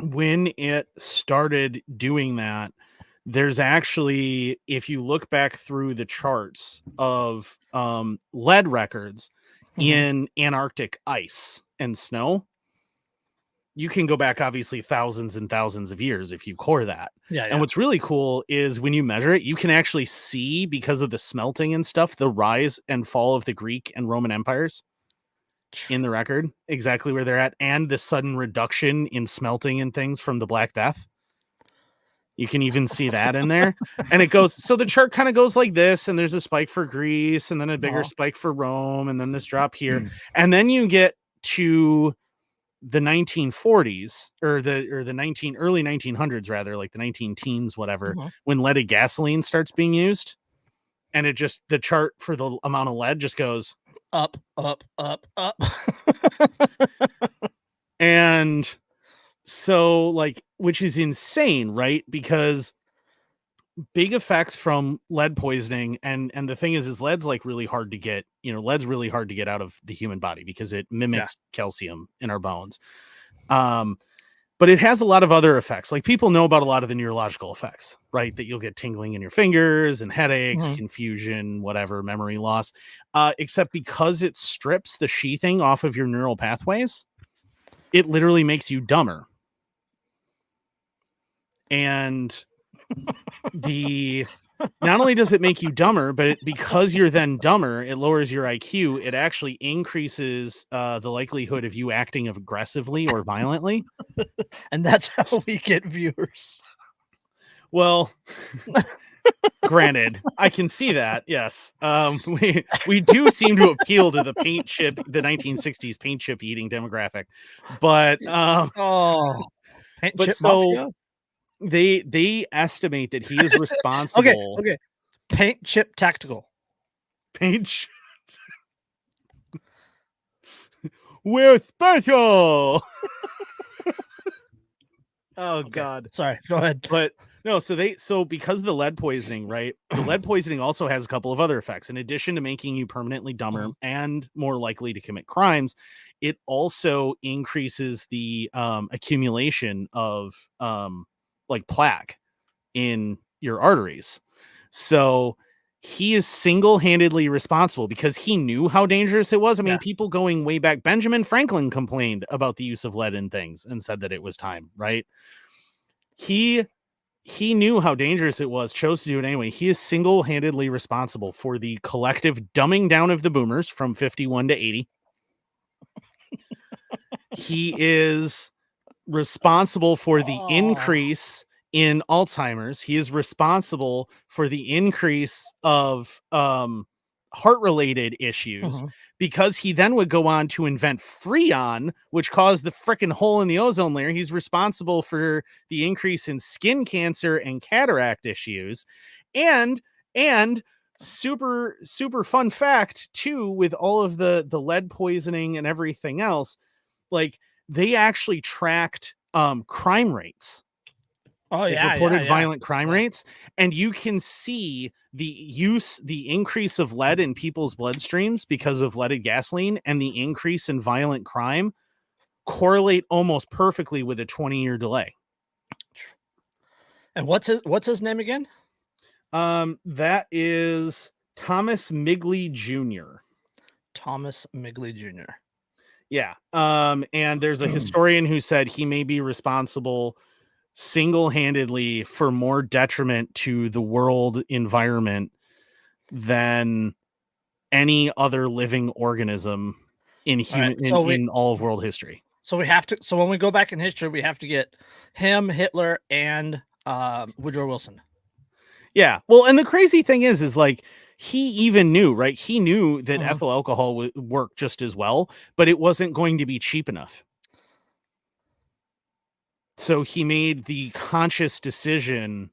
when it started doing that, there's actually, if you look back through the charts of lead records in Antarctic ice and snow, you can go back obviously thousands and thousands of years if you core that. Yeah, And what's really cool is when you measure it, you can actually see, because of the smelting and stuff, the rise and fall of the Greek and Roman empires in the record, exactly where they're at, and the sudden reduction in smelting and things from the Black Death. You can even see that in there. And it goes, so the chart kind of goes like this, and there's a spike for Greece, and then a bigger spike for Rome, and then this drop here. And then you get to the 1940s or the early 1900s, rather, like the 19 teens, whatever, when leaded gasoline starts being used, and it just, the chart for the amount of lead just goes up, up, up, up. And so, like, which is insane, right? Because big effects from lead poisoning, and the thing is lead's like really hard to get, lead's really hard to get out of the human body because it mimics calcium in our bones. But it has a lot of other effects. Like, people know about a lot of the neurological effects, right? That you'll get tingling in your fingers and headaches, confusion, whatever, memory loss. Except because it strips the sheathing off of your neural pathways, it literally makes you dumber. And not only does it make you dumber, but because you're then dumber, it lowers your IQ. It actually increases the likelihood of you acting aggressively or violently. And that's how we get viewers. Well, granted, I can see that. Yes. We do seem to appeal to the 1960s paint chip eating demographic, but paint chip mafia? They estimate that he is responsible. Okay. Paint chip tactical. Paint chip. We're special. Oh, God. Sorry, go ahead. But no, so because of the lead poisoning, right? The lead poisoning also has a couple of other effects. In addition to making you permanently dumber and more likely to commit crimes, it also increases the accumulation of like plaque in your arteries. So he is single-handedly responsible because he knew how dangerous it was. I mean, people going way back, Benjamin Franklin complained about the use of lead in things and said that it was time, right? He knew how dangerous it was, chose to do it anyway. He is single-handedly responsible for the collective dumbing down of the boomers from 51 to 80. He is responsible for the increase in Alzheimer's. He is responsible for the increase of heart-related issues, because he then would go on to invent Freon, which caused the freaking hole in the ozone layer. He's responsible for the increase in skin cancer and cataract issues. And super fun fact too, with all of the lead poisoning and everything else, like, they actually tracked crime rates. Reported violent crime rates, and you can see the increase of lead in people's bloodstreams because of leaded gasoline, and the increase in violent crime correlate almost perfectly with a 20-year delay. And what's his name again? That is Thomas Migley Jr. Thomas Migley Jr. Yeah. And there's a historian who said he may be responsible single-handedly for more detriment to the world environment than any other living organism in all of world history. So when we go back in history, we have to get him, Hitler, and Woodrow Wilson. Yeah. Well, and the crazy thing is like, he even knew, right? He knew that ethyl alcohol would work just as well, but it wasn't going to be cheap enough. So he made the conscious decision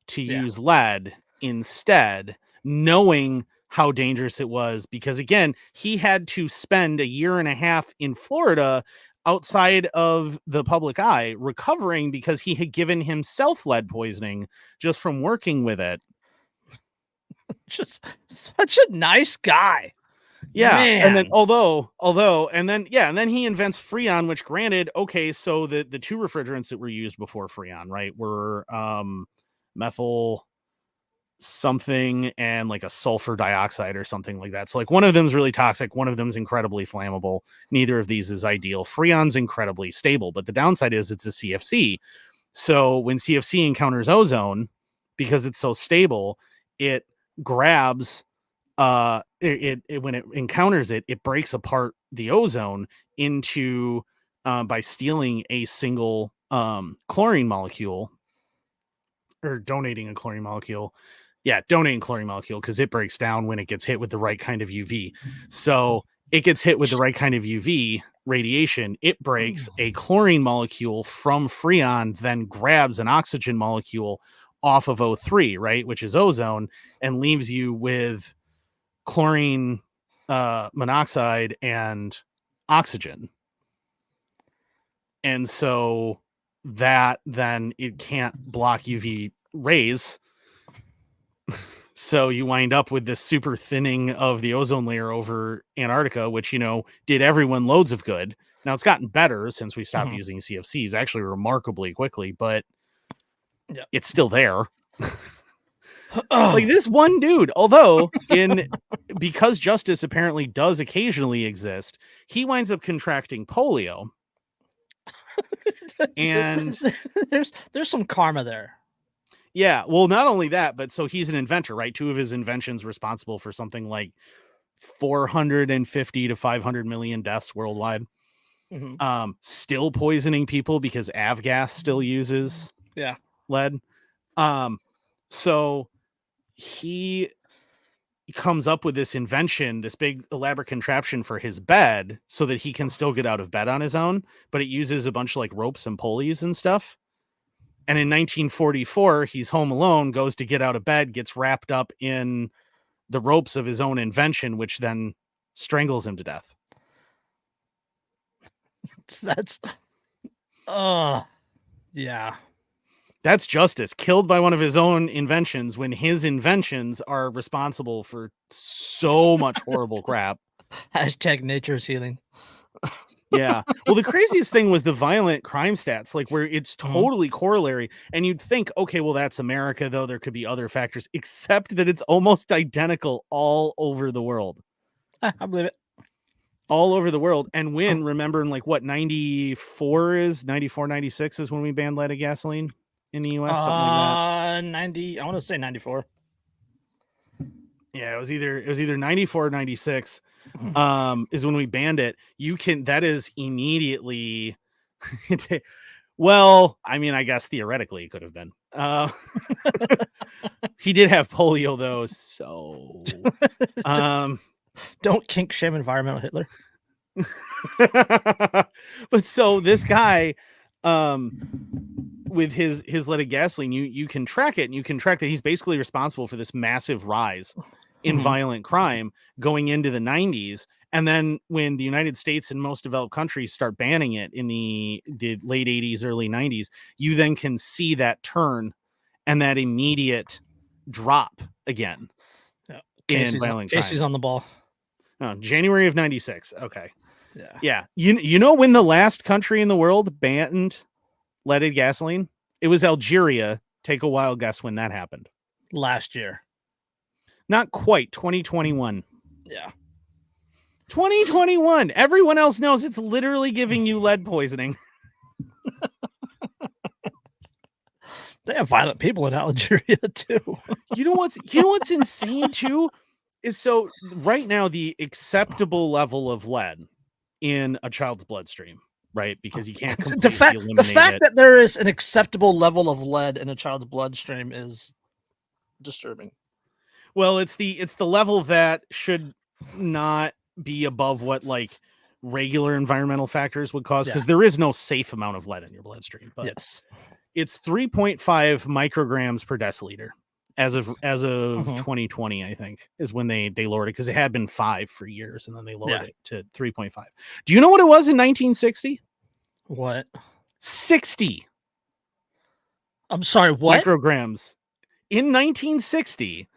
to use lead instead, knowing how dangerous it was, because again, he had to spend a year and a half in Florida outside of the public eye recovering, because he had given himself lead poisoning just from working with it. Just such a nice guy. Yeah, and then Man. and then he invents Freon, which granted, okay, so the two refrigerants that were used before Freon, right, were methyl something and like a sulfur dioxide or something like that. So like one of them's really toxic, one of them's incredibly flammable. Neither of these is ideal. Freon's incredibly stable, but the downside is it's a CFC. So when CFC encounters ozone, because it's so stable, it grabs it when it encounters it, it breaks apart the ozone into by stealing a single chlorine molecule or donating a chlorine molecule. Yeah, donating chlorine molecule because it breaks down when it gets hit with the right kind of UV. So it gets hit with the right kind of UV radiation. It breaks a chlorine molecule from Freon, then grabs an oxygen molecule off of O3, right, which is ozone, and leaves you with chlorine monoxide and oxygen. And so that then it can't block UV rays. So you wind up with this super thinning of the ozone layer over Antarctica, which, you know, did everyone loads of good. Now it's gotten better since we stopped using CFCs, actually remarkably quickly, but it's still there. Like this one dude, although because justice apparently does occasionally exist, he winds up contracting polio. And there's some karma there. Yeah, well, not only that, but so he's an inventor, right? Two of his inventions responsible for something like 450 to 500 million deaths worldwide. Still poisoning people because avgas still uses lead. So he comes up with this invention, this big elaborate contraption for his bed so that he can still get out of bed on his own, but it uses a bunch of like ropes and pulleys and stuff. And in 1944, he's home alone, goes to get out of bed, gets wrapped up in the ropes of his own invention, which then strangles him to death. That's, yeah. That's justice. Killed by one of his own inventions when his inventions are responsible for so much horrible crap. Hashtag nature's healing. Yeah. Well, the craziest thing was the violent crime stats, like where it's totally corollary. And you'd think, okay, well, that's America, though. There could be other factors, except that it's almost identical all over the world. I believe it. All over the world. And when, remember, in like what, 94 is, 94, 96 is when we banned leaded gasoline in the US, something like that. 90, I want to say 94. Yeah, it was either 94 or 96 is when we banned it. That is immediately well, I mean, I guess theoretically it could have been. He did have polio though, so don't kink shame environmental Hitler. But so this guy with his leaded gasoline, you can track it, and you can track that he's basically responsible for this massive rise in violent crime going into the 90s. And then when the United States and most developed countries start banning it in the late 80s, early 90s, you then can see that turn and that immediate drop again. In violent crime. Casey's on the ball. Oh, January of 96. Okay. Yeah. Yeah. You know when the last country in the world banned leaded gasoline? It was Algeria. Take a wild guess when that happened. Last year. Not quite. 2021. Yeah. 2021. Everyone else knows it's literally giving you lead poisoning. They have violent people in Algeria too. You know what's insane too is so right now the acceptable level of lead in a child's bloodstream, right? Because you can't completely eliminate the fact that there is an acceptable level of lead in a child's bloodstream is disturbing. Well, it's the level that should not be above what like regular environmental factors would cause, because there is no safe amount of lead in your bloodstream. But it's 3.5 micrograms per deciliter as of 2020, I think, is when they lowered it, because it had been 5 for years, and then they lowered it to 3.5. Do you know what it was in 1960? What? 60. I'm sorry, what? Micrograms. In 1960,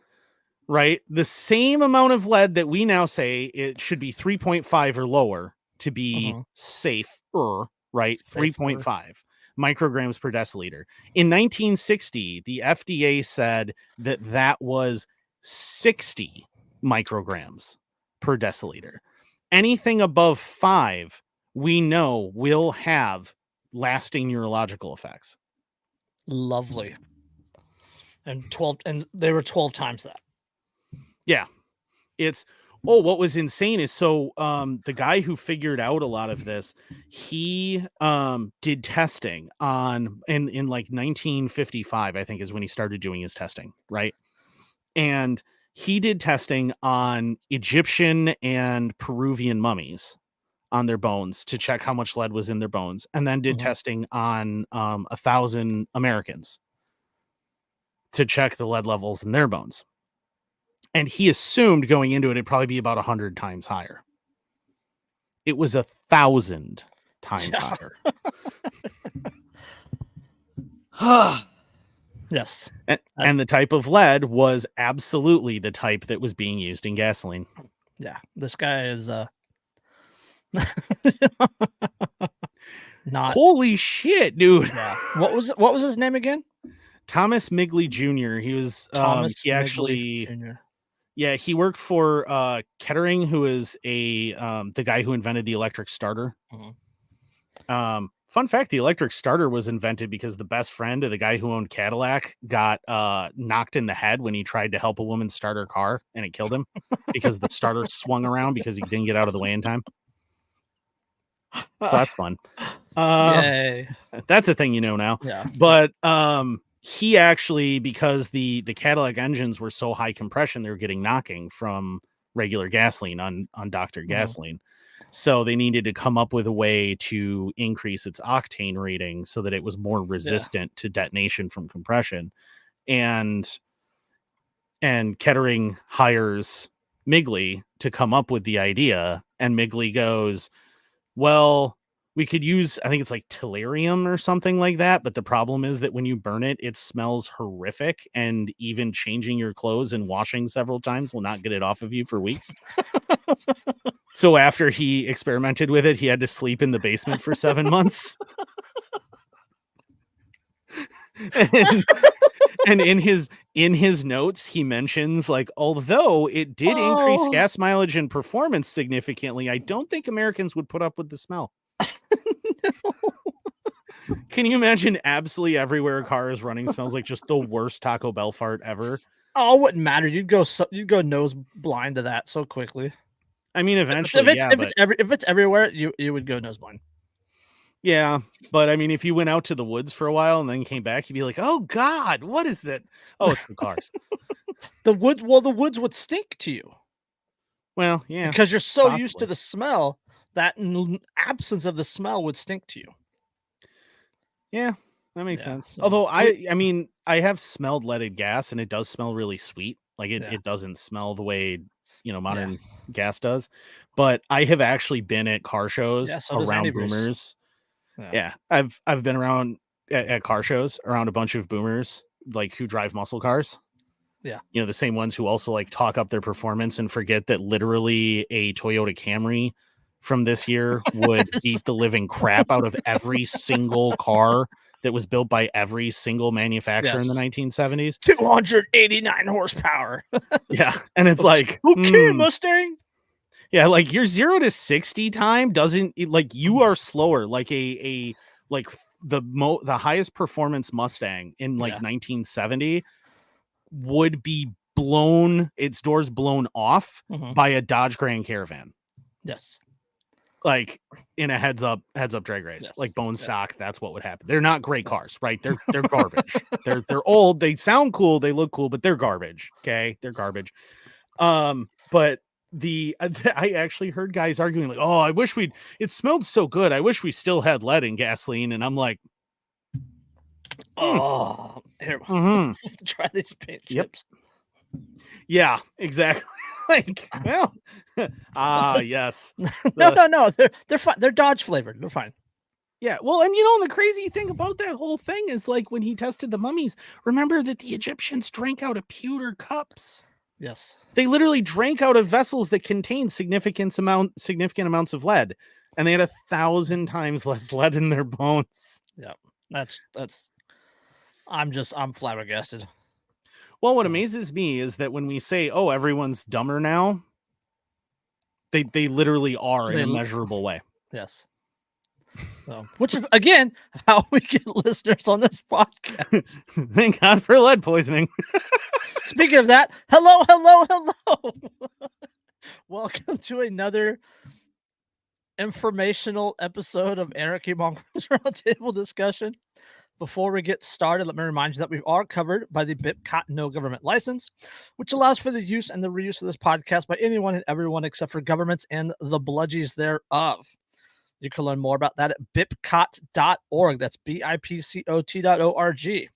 right? The same amount of lead that we now say it should be 3.5 or lower to be safer, right? 3.5 micrograms per deciliter. In 1960, the FDA said that that was 60 micrograms per deciliter. Anything above 5, we know will have lasting neurological effects. Lovely. And they were 12 times that. Yeah. It's what was insane is the guy who figured out a lot of this, he did testing on in like 1955, I think is when he started doing his testing, right? And he did testing on Egyptian and Peruvian mummies on their bones to check how much lead was in their bones, and then did testing on 1,000 Americans to check the lead levels in their bones. And he assumed going into it, it'd probably be about 100 times higher. It was 1,000 times higher. Yes. And the type of lead was absolutely the type that was being used in gasoline. Yeah. This guy is not. Holy shit, dude. Yeah. What was his name again? Thomas Migley Jr. He was Thomas he actually Jr. Yeah, he worked for Kettering, who is the guy who invented the electric starter. Fun fact, the electric starter was invented because the best friend of the guy who owned Cadillac got knocked in the head when he tried to help a woman start her car, and it killed him because the starter swung around because he didn't get out of the way in time. So that's fun. Yay. That's a thing you know now. Yeah. But he actually, because the Cadillac engines were so high compression, they were getting knocking from regular gasoline on Dr. Gasoline. So they needed to come up with a way to increase its octane rating so that it was more resistant to detonation from compression. And Kettering hires Migley to come up with the idea. And Migley goes, well, we could use, I think it's like tellurium or something like that. But the problem is that when you burn it, it smells horrific. And even changing your clothes and washing several times will not get it off of you for weeks. So after he experimented with it, he had to sleep in the basement for 7 months. and in his notes, he mentions, like, although it did increase gas mileage and performance significantly, I don't think Americans would put up with the smell. No. Can you imagine absolutely everywhere a car is running smells like just the worst Taco Bell fart ever? Oh, it wouldn't matter. You'd go nose blind to that so quickly. I mean, eventually, if it's everywhere, you would go nose blind. Yeah, but I mean, if you went out to the woods for a while and then came back, you'd be like, "Oh God, what is that?" Oh, it's the cars. The woods would stink to you. Well, yeah, because you're so used to the smell that absence of the smell would stink to you. Yeah, that makes sense. So, although I mean, I have smelled leaded gas and it does smell really sweet. Like it doesn't smell the way, modern gas does. But I have actually been at car shows around boomers. Yeah, I've been around at car shows around a bunch of boomers like who drive muscle cars. Yeah. The same ones who also like talk up their performance and forget that literally a Toyota Camry from this year would beat the living crap out of every single car that was built by every single manufacturer in the 1970s. 289 horsepower. Yeah. And it's like, okay, Mustang. Yeah, like your 0 to 60 time doesn't, like, you are slower. Like the highest performance Mustang in like 1970 would be its doors blown off by a Dodge Grand Caravan. Yes. Like in a heads up drag race, like bone stock. That's what would happen. They're not great cars, right? They're garbage. they're old. They sound cool. They look cool, but they're garbage. Okay. They're garbage. But I actually heard guys arguing like, oh, I wish it smelled so good. I wish we still had lead in gasoline. And I'm like, here, try these paint chips. Yeah, exactly. Like, well, yes. No, they're fine. They're Dodge flavored. They're fine. Yeah, well, and the crazy thing about that whole thing is, like, when he tested the mummies, remember that the Egyptians drank out of pewter cups. Yes. They literally drank out of vessels that contained significant amounts of lead, and they had 1,000 times less lead in their bones. Yeah. That's I'm flabbergasted. Well, what amazes me is that when we say, "Oh, everyone's dumber now," they literally are in a measurable way. Yes. So, which is again how we get listeners on this podcast. Thank God for lead poisoning. Speaking of that, hello. Welcome to another informational episode of Anarchy Mongoose Roundtable Discussion. Before we get started, let me remind you that we are covered by the BIPCOT No Government License, which allows for the use and the reuse of this podcast by anyone and everyone except for governments and the bludgies thereof. You can learn more about that at bipcot.org. That's BIPCOT.org.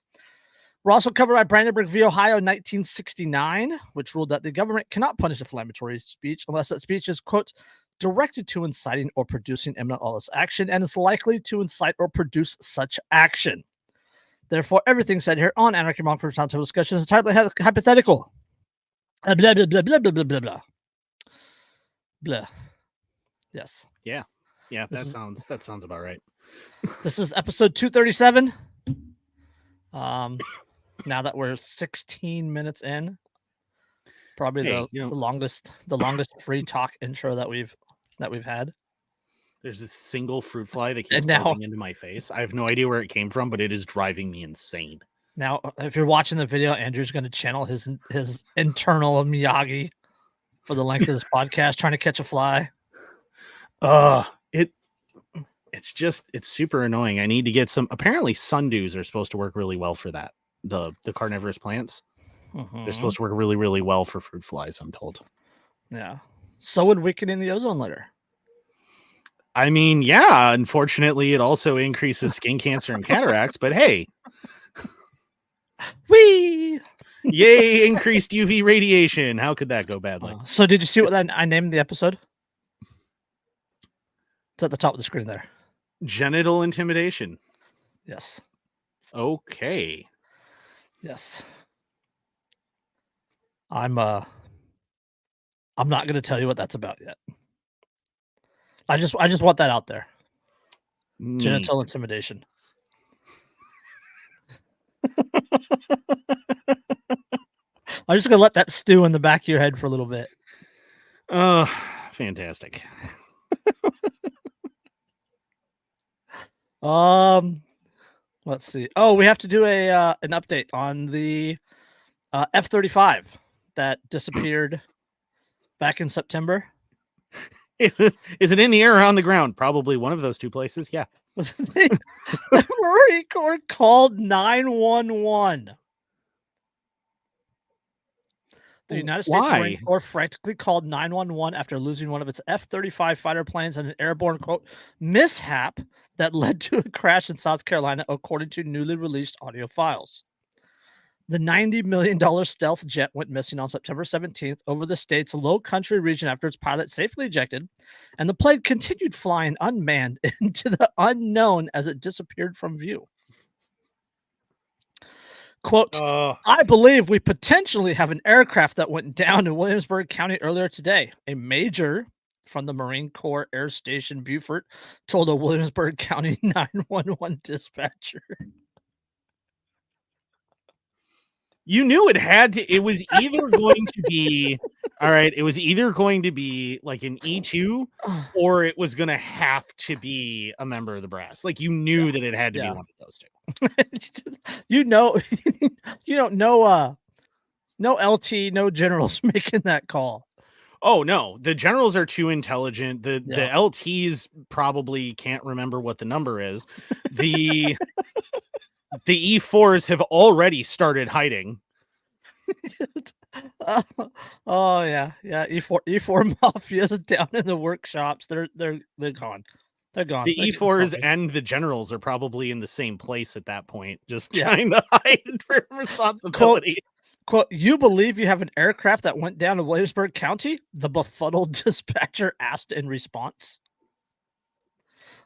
We're also covered by Brandenburg v. Ohio 1969, which ruled that the government cannot punish inflammatory speech unless that speech is, quote, directed to inciting or producing imminent lawless action and is likely to incite or produce such action. Therefore, everything said here on Anarchy Mongoose Roundtable Discussion is entirely hypothetical. Blah, blah, blah, blah, blah, blah, blah, blah. Blah. Yes. Yeah. Yeah, that sounds about right. This is episode 237. Now that we're 16 minutes in, probably the longest free talk intro that we've had. There's this single fruit fly that keeps buzzing into my face. I have no idea where it came from, but it is driving me insane. Now, if you're watching the video, Andrew's going to channel his internal Miyagi for the length of this podcast, trying to catch a fly. It's super annoying. I need to get some. Apparently, sundews are supposed to work really well for that. The carnivorous plants. They're supposed to work really, really well for fruit flies, I'm told. Yeah. So would weakening the ozone layer. I mean, yeah, unfortunately, it also increases skin cancer and cataracts, but hey. Whee! Yay, increased UV radiation. How could that go badly? So did you see what I named the episode? It's at the top of the screen there. Genital intimidation. Yes. Okay. Yes. I'm not going to tell you what that's about yet. I just want that out there. Neat. Genital intimidation. I'm just going to let that stew in the back of your head for a little bit. Fantastic. Let's see. Oh, we have to do an update on the F-35 that disappeared back in September. Is it in the air or on the ground? Probably one of those two places. Yeah. The Marine Corps called 911. The United States Marine Corps frantically called 911 after losing one of its F-35 fighter planes in an airborne, quote, mishap that led to a crash in South Carolina, according to newly released audio files. The $90 million stealth jet went missing on September 17th over the state's low country region after its pilot safely ejected, and the plane continued flying unmanned into the unknown as it disappeared from view. Quote, I believe we potentially have an aircraft that went down in Williamsburg County earlier today. A major from the Marine Corps Air Station Beaufort told a Williamsburg County 911 dispatcher. You knew it was either going to be, all right, it was either going to be like an E2 or it was going to have to be a member of the brass. Like, you knew that it had to be one of those two. No LT, no generals making that call. Oh, no, the generals are too intelligent. The LTs probably can't remember what the number is. The E4s have already started hiding. Oh yeah. E4 mafia's down in the workshops. They're gone. They're gone. The E4s and the generals are probably in the same place at that point, just trying to hide for responsibility. Quote, you believe you have an aircraft that went down to Williamsburg County? The befuddled dispatcher asked in response.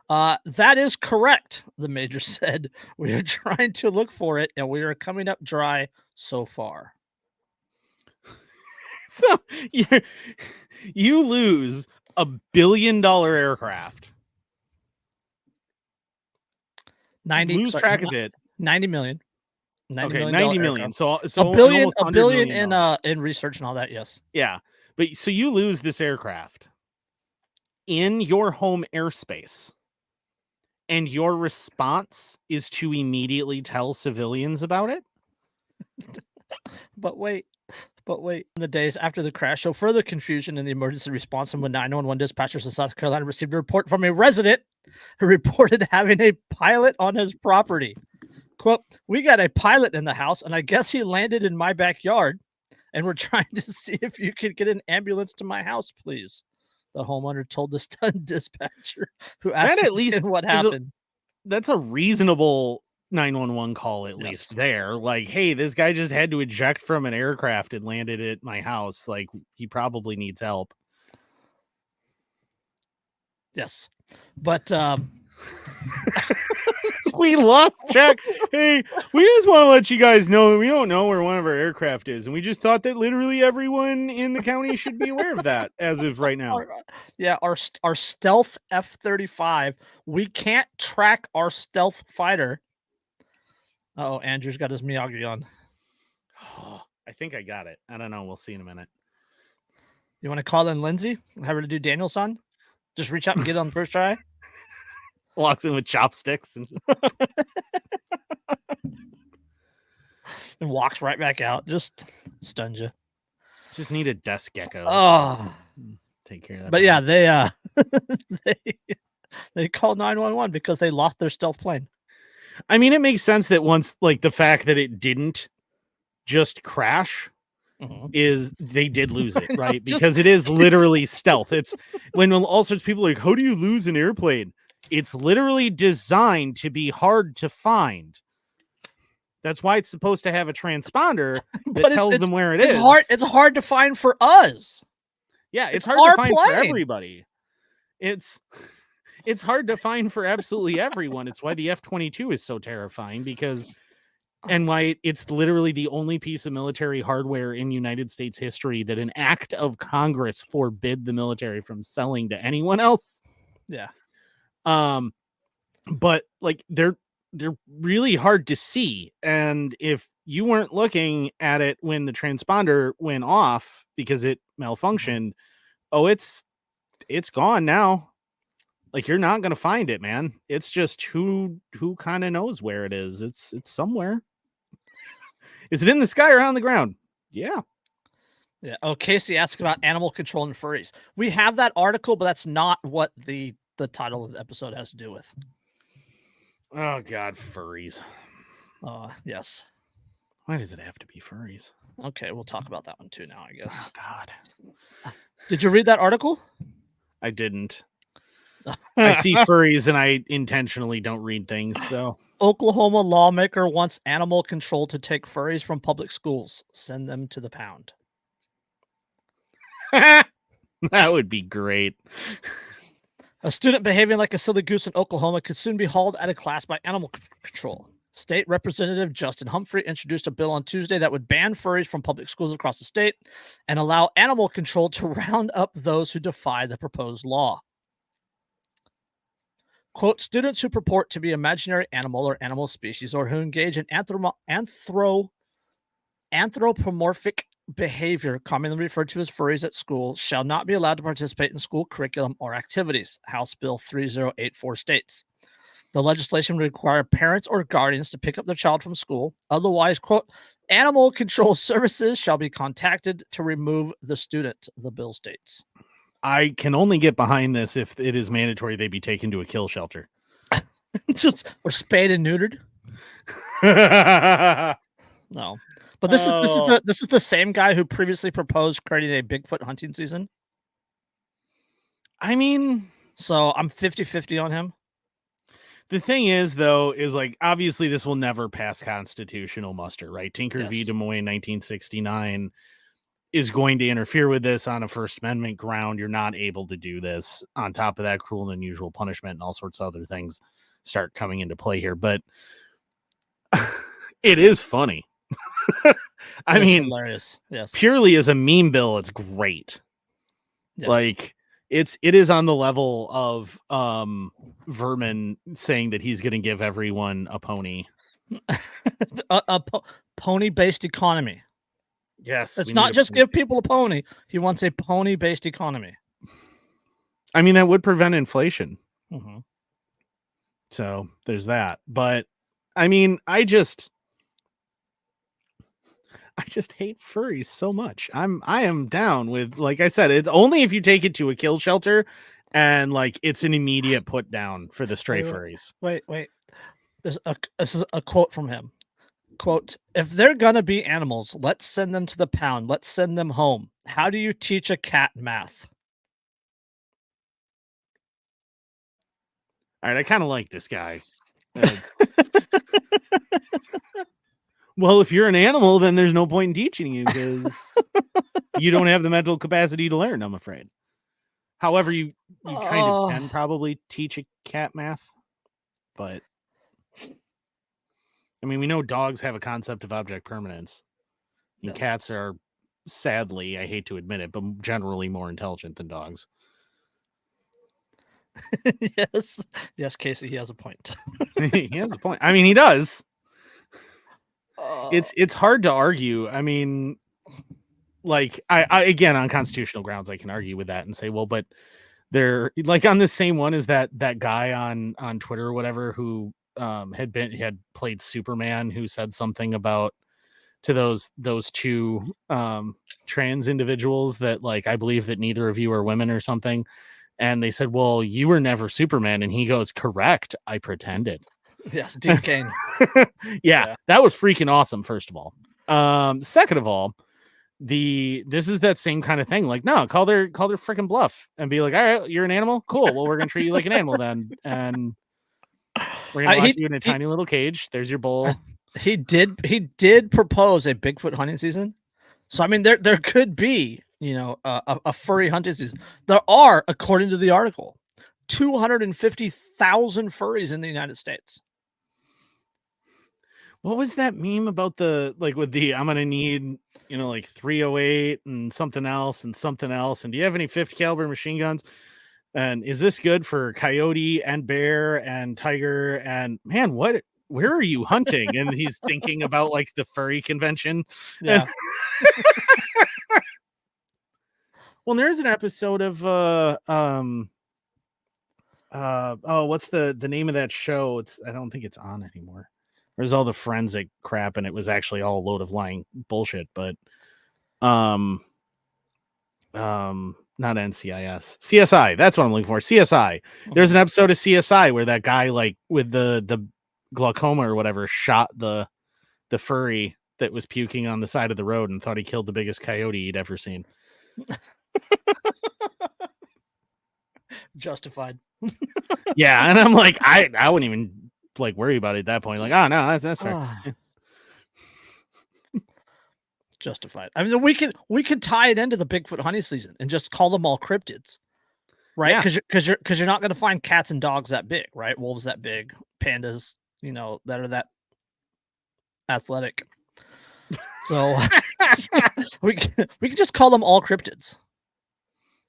That is correct, the major said. We are trying to look for it, and we are coming up dry so far. So you lose $1 billion aircraft. 90, lose track of it. 90 million. Okay, 90 million. So a billion, almost $100 million in research and all that. Yes. Yeah, but so you lose this aircraft in your home airspace, and your response is to immediately tell civilians about it. But wait. In the days after the crash, show further confusion in the emergency response, and when 911 dispatchers in South Carolina received a report from a resident who reported having a pilot on his property. Quote, "We got a pilot in the house, and I guess he landed in my backyard, and we're trying to see if you could get an ambulance to my house, please," the homeowner told the stunned dispatcher, who asked That at least what happened. That's a reasonable 911 call, at least there. Like, hey, this guy just had to eject from an aircraft and landed at my house. Like, he probably needs help. Yes. But we lost check. Hey, we just want to let you guys know that we don't know where one of our aircraft is, and we just thought that literally everyone in the county should be aware of that as of right now. Yeah, our stealth F-35. We can't track our stealth fighter. Oh, Andrew's got his Miyagi on. Oh, I think I got it. I don't know. We'll see in a minute. You want to call in Lindsay? Have her to do Danielson? Just reach out and get it on the first try? Walks in with chopsticks and walks right back out. Just stuns you. Just need a desk gecko. Oh, take care of that. But yeah, they called 911 because they lost their stealth plane. I mean, it makes sense that once, like, the fact that it didn't just crash is they did lose it, right? Because it is literally stealth. It's when all sorts of people are like, how do you lose an airplane? It's literally designed to be hard to find. That's why it's supposed to have a transponder that tells them where it is. It's hard to find for us. Yeah, it's hard to find for everybody. It's hard to find for absolutely everyone. It's why the F-22 is so terrifying, because and why it's literally the only piece of military hardware in United States history that an act of Congress forbid the military from selling to anyone else. Yeah. But like they're really hard to see, and if you weren't looking at it when the transponder went off because it malfunctioned, it's gone now. Like, you're not gonna find it, man. It's just who kind of knows where it is. It's somewhere. Is it in the sky or on the ground? Yeah. Yeah. Oh, Casey asked about animal control and furries. We have that article, but that's not what the title of the episode has to do with. Oh God, furries. Yes. Why does it have to be furries? Okay, we'll talk about that one too now, I guess. Oh God. Did you read that article? I didn't. I see furries and I intentionally don't read things, so. Oklahoma lawmaker wants animal control to take furries from public schools. Send them to the pound. That would be great. A student behaving like a silly goose in Oklahoma could soon be hauled out of class by animal control. State Representative Justin Humphrey introduced a bill on Tuesday that would ban furries from public schools across the state and allow animal control to round up those who defy the proposed law. Quote, students who purport to be imaginary animal or animal species or who engage in anthropomorphic behavior, commonly referred to as furries at school, shall not be allowed to participate in school curriculum or activities, House Bill 3084 states. The legislation would require parents or guardians to pick up their child from school. Otherwise, quote, animal control services shall be contacted to remove the student, the bill states. I can only get behind this if it is mandatory they be taken to a kill shelter. Or spayed and neutered. No. But this is the same guy who previously proposed creating a Bigfoot hunting season. I mean, so I'm 50-50 on him. The thing is, though, is like, obviously this will never pass constitutional muster, right? Tinker v. Des Moines 1969 is going to interfere with this on a First Amendment ground. You're not able to do this. On top of that, cruel and unusual punishment and all sorts of other things start coming into play here. But it is funny. I mean, hilarious. Yes. Purely as a meme bill, it's great. Yes. Like it is on the level of Vermin saying that he's going to give everyone a pony. a pony-based economy. Yes. It's not just give people a pony. He wants a pony-based economy. I mean, that would prevent inflation. Mm-hmm. So there's that. But I mean, I just hate furries so much. I am down with, like I said, it's only if you take it to a kill shelter and like it's an immediate put down for the stray furries. Wait. This is a quote from him. Quote, if they're gonna be animals, let's send them to the pound. Let's send them home. How do you teach a cat math? All right, I kind of like this guy. Well, if you're an animal, then there's no point in teaching you because you don't have the mental capacity to learn, I'm afraid. However, you kind of can probably teach a cat math, but I mean, we know dogs have a concept of object permanence. And cats are, sadly, I hate to admit it, but generally more intelligent than dogs. Yes, Casey, he has a point. He has a point. I mean, he does. It's hard to argue. I mean, like I again, on constitutional grounds, I can argue with that and say, well, but they're like on the same one as that guy on Twitter or whatever who had played Superman, who said something about to those two trans individuals that, like, I believe that neither of you are women or something, and they said, well, you were never Superman, and he goes, correct, I pretended. Yes, Dean Cain. Yeah, that was freaking awesome, first of all. Second of all, this is that same kind of thing. Like, no, call their freaking bluff and be like, all right, you're an animal, cool, well, we're gonna treat you like an animal then, and we're gonna lock you in a tiny little cage. There's your bowl. He did propose a Bigfoot hunting season, so I mean there could be, you know, a furry hunting season. There are, according to the article, 250,000 furries in the United States. What was that meme about the, like, with the, I'm gonna need, you know, like 308 and something else, and do you have any 50 caliber machine guns? And is this good for coyote and bear and tiger? And man, where are you hunting? And he's thinking about like the furry convention. Yeah. Well, there's an episode of what's the name of that show? I don't think it's on anymore. There's all the forensic crap, and it was actually all a load of lying bullshit, but not NCIS, CSI. That's what I'm looking for. CSI. There's an episode of CSI where that guy, like, with the glaucoma or whatever, shot the furry that was puking on the side of the road and thought he killed the biggest coyote he'd ever seen. Justified. Yeah, and I'm like, I wouldn't even like worry about it at that point. Like, oh no, that's fair. Justified. I mean, we could tie it into the Bigfoot hunting season and just call them all cryptids, right? Because you're not going to find cats and dogs that big, right? Wolves that big, pandas, you know, that are that athletic. So we can just call them all cryptids.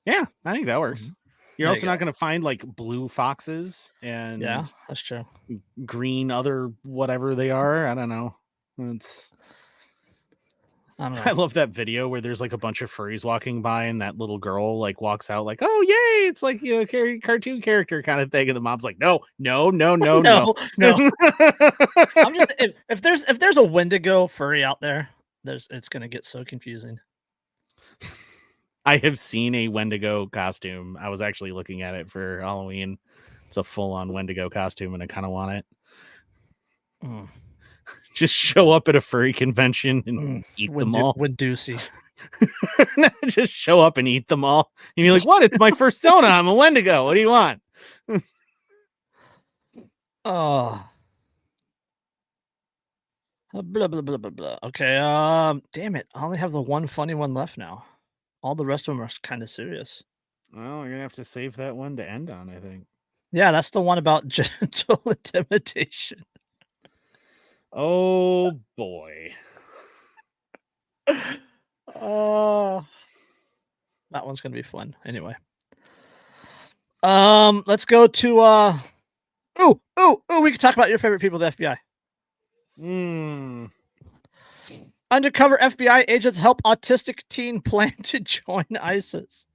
Yeah, I think that works. You're also not going to find like blue foxes and that's true. Green other whatever they are. I don't know. I love that video where there's like a bunch of furries walking by and that little girl like walks out like, oh yay, it's like, you know, cartoon character kind of thing, and the mom's like, no. I'm just if there's a Wendigo furry out there, it's gonna get so confusing. I have seen a Wendigo costume. I was actually looking at it for Halloween. It's a full-on Wendigo costume, and I kind of want it. Just show up at a furry convention and eat them all. Wendusi. Just show up and eat them all. And you're like, what? It's my first Sona. I'm a Wendigo. What do you want? Oh. Blah, blah, blah, blah, blah. Okay. Damn it. I only have the one funny one left now. All the rest of them are kind of serious. Well, you're going to have to save that one to end on, I think. Yeah, that's the one about genital intimidation. Oh, boy. That one's gonna be fun. Anyway. Let's go to we can talk about your favorite people, the FBI. Undercover FBI agents help autistic teen plan to join ISIS.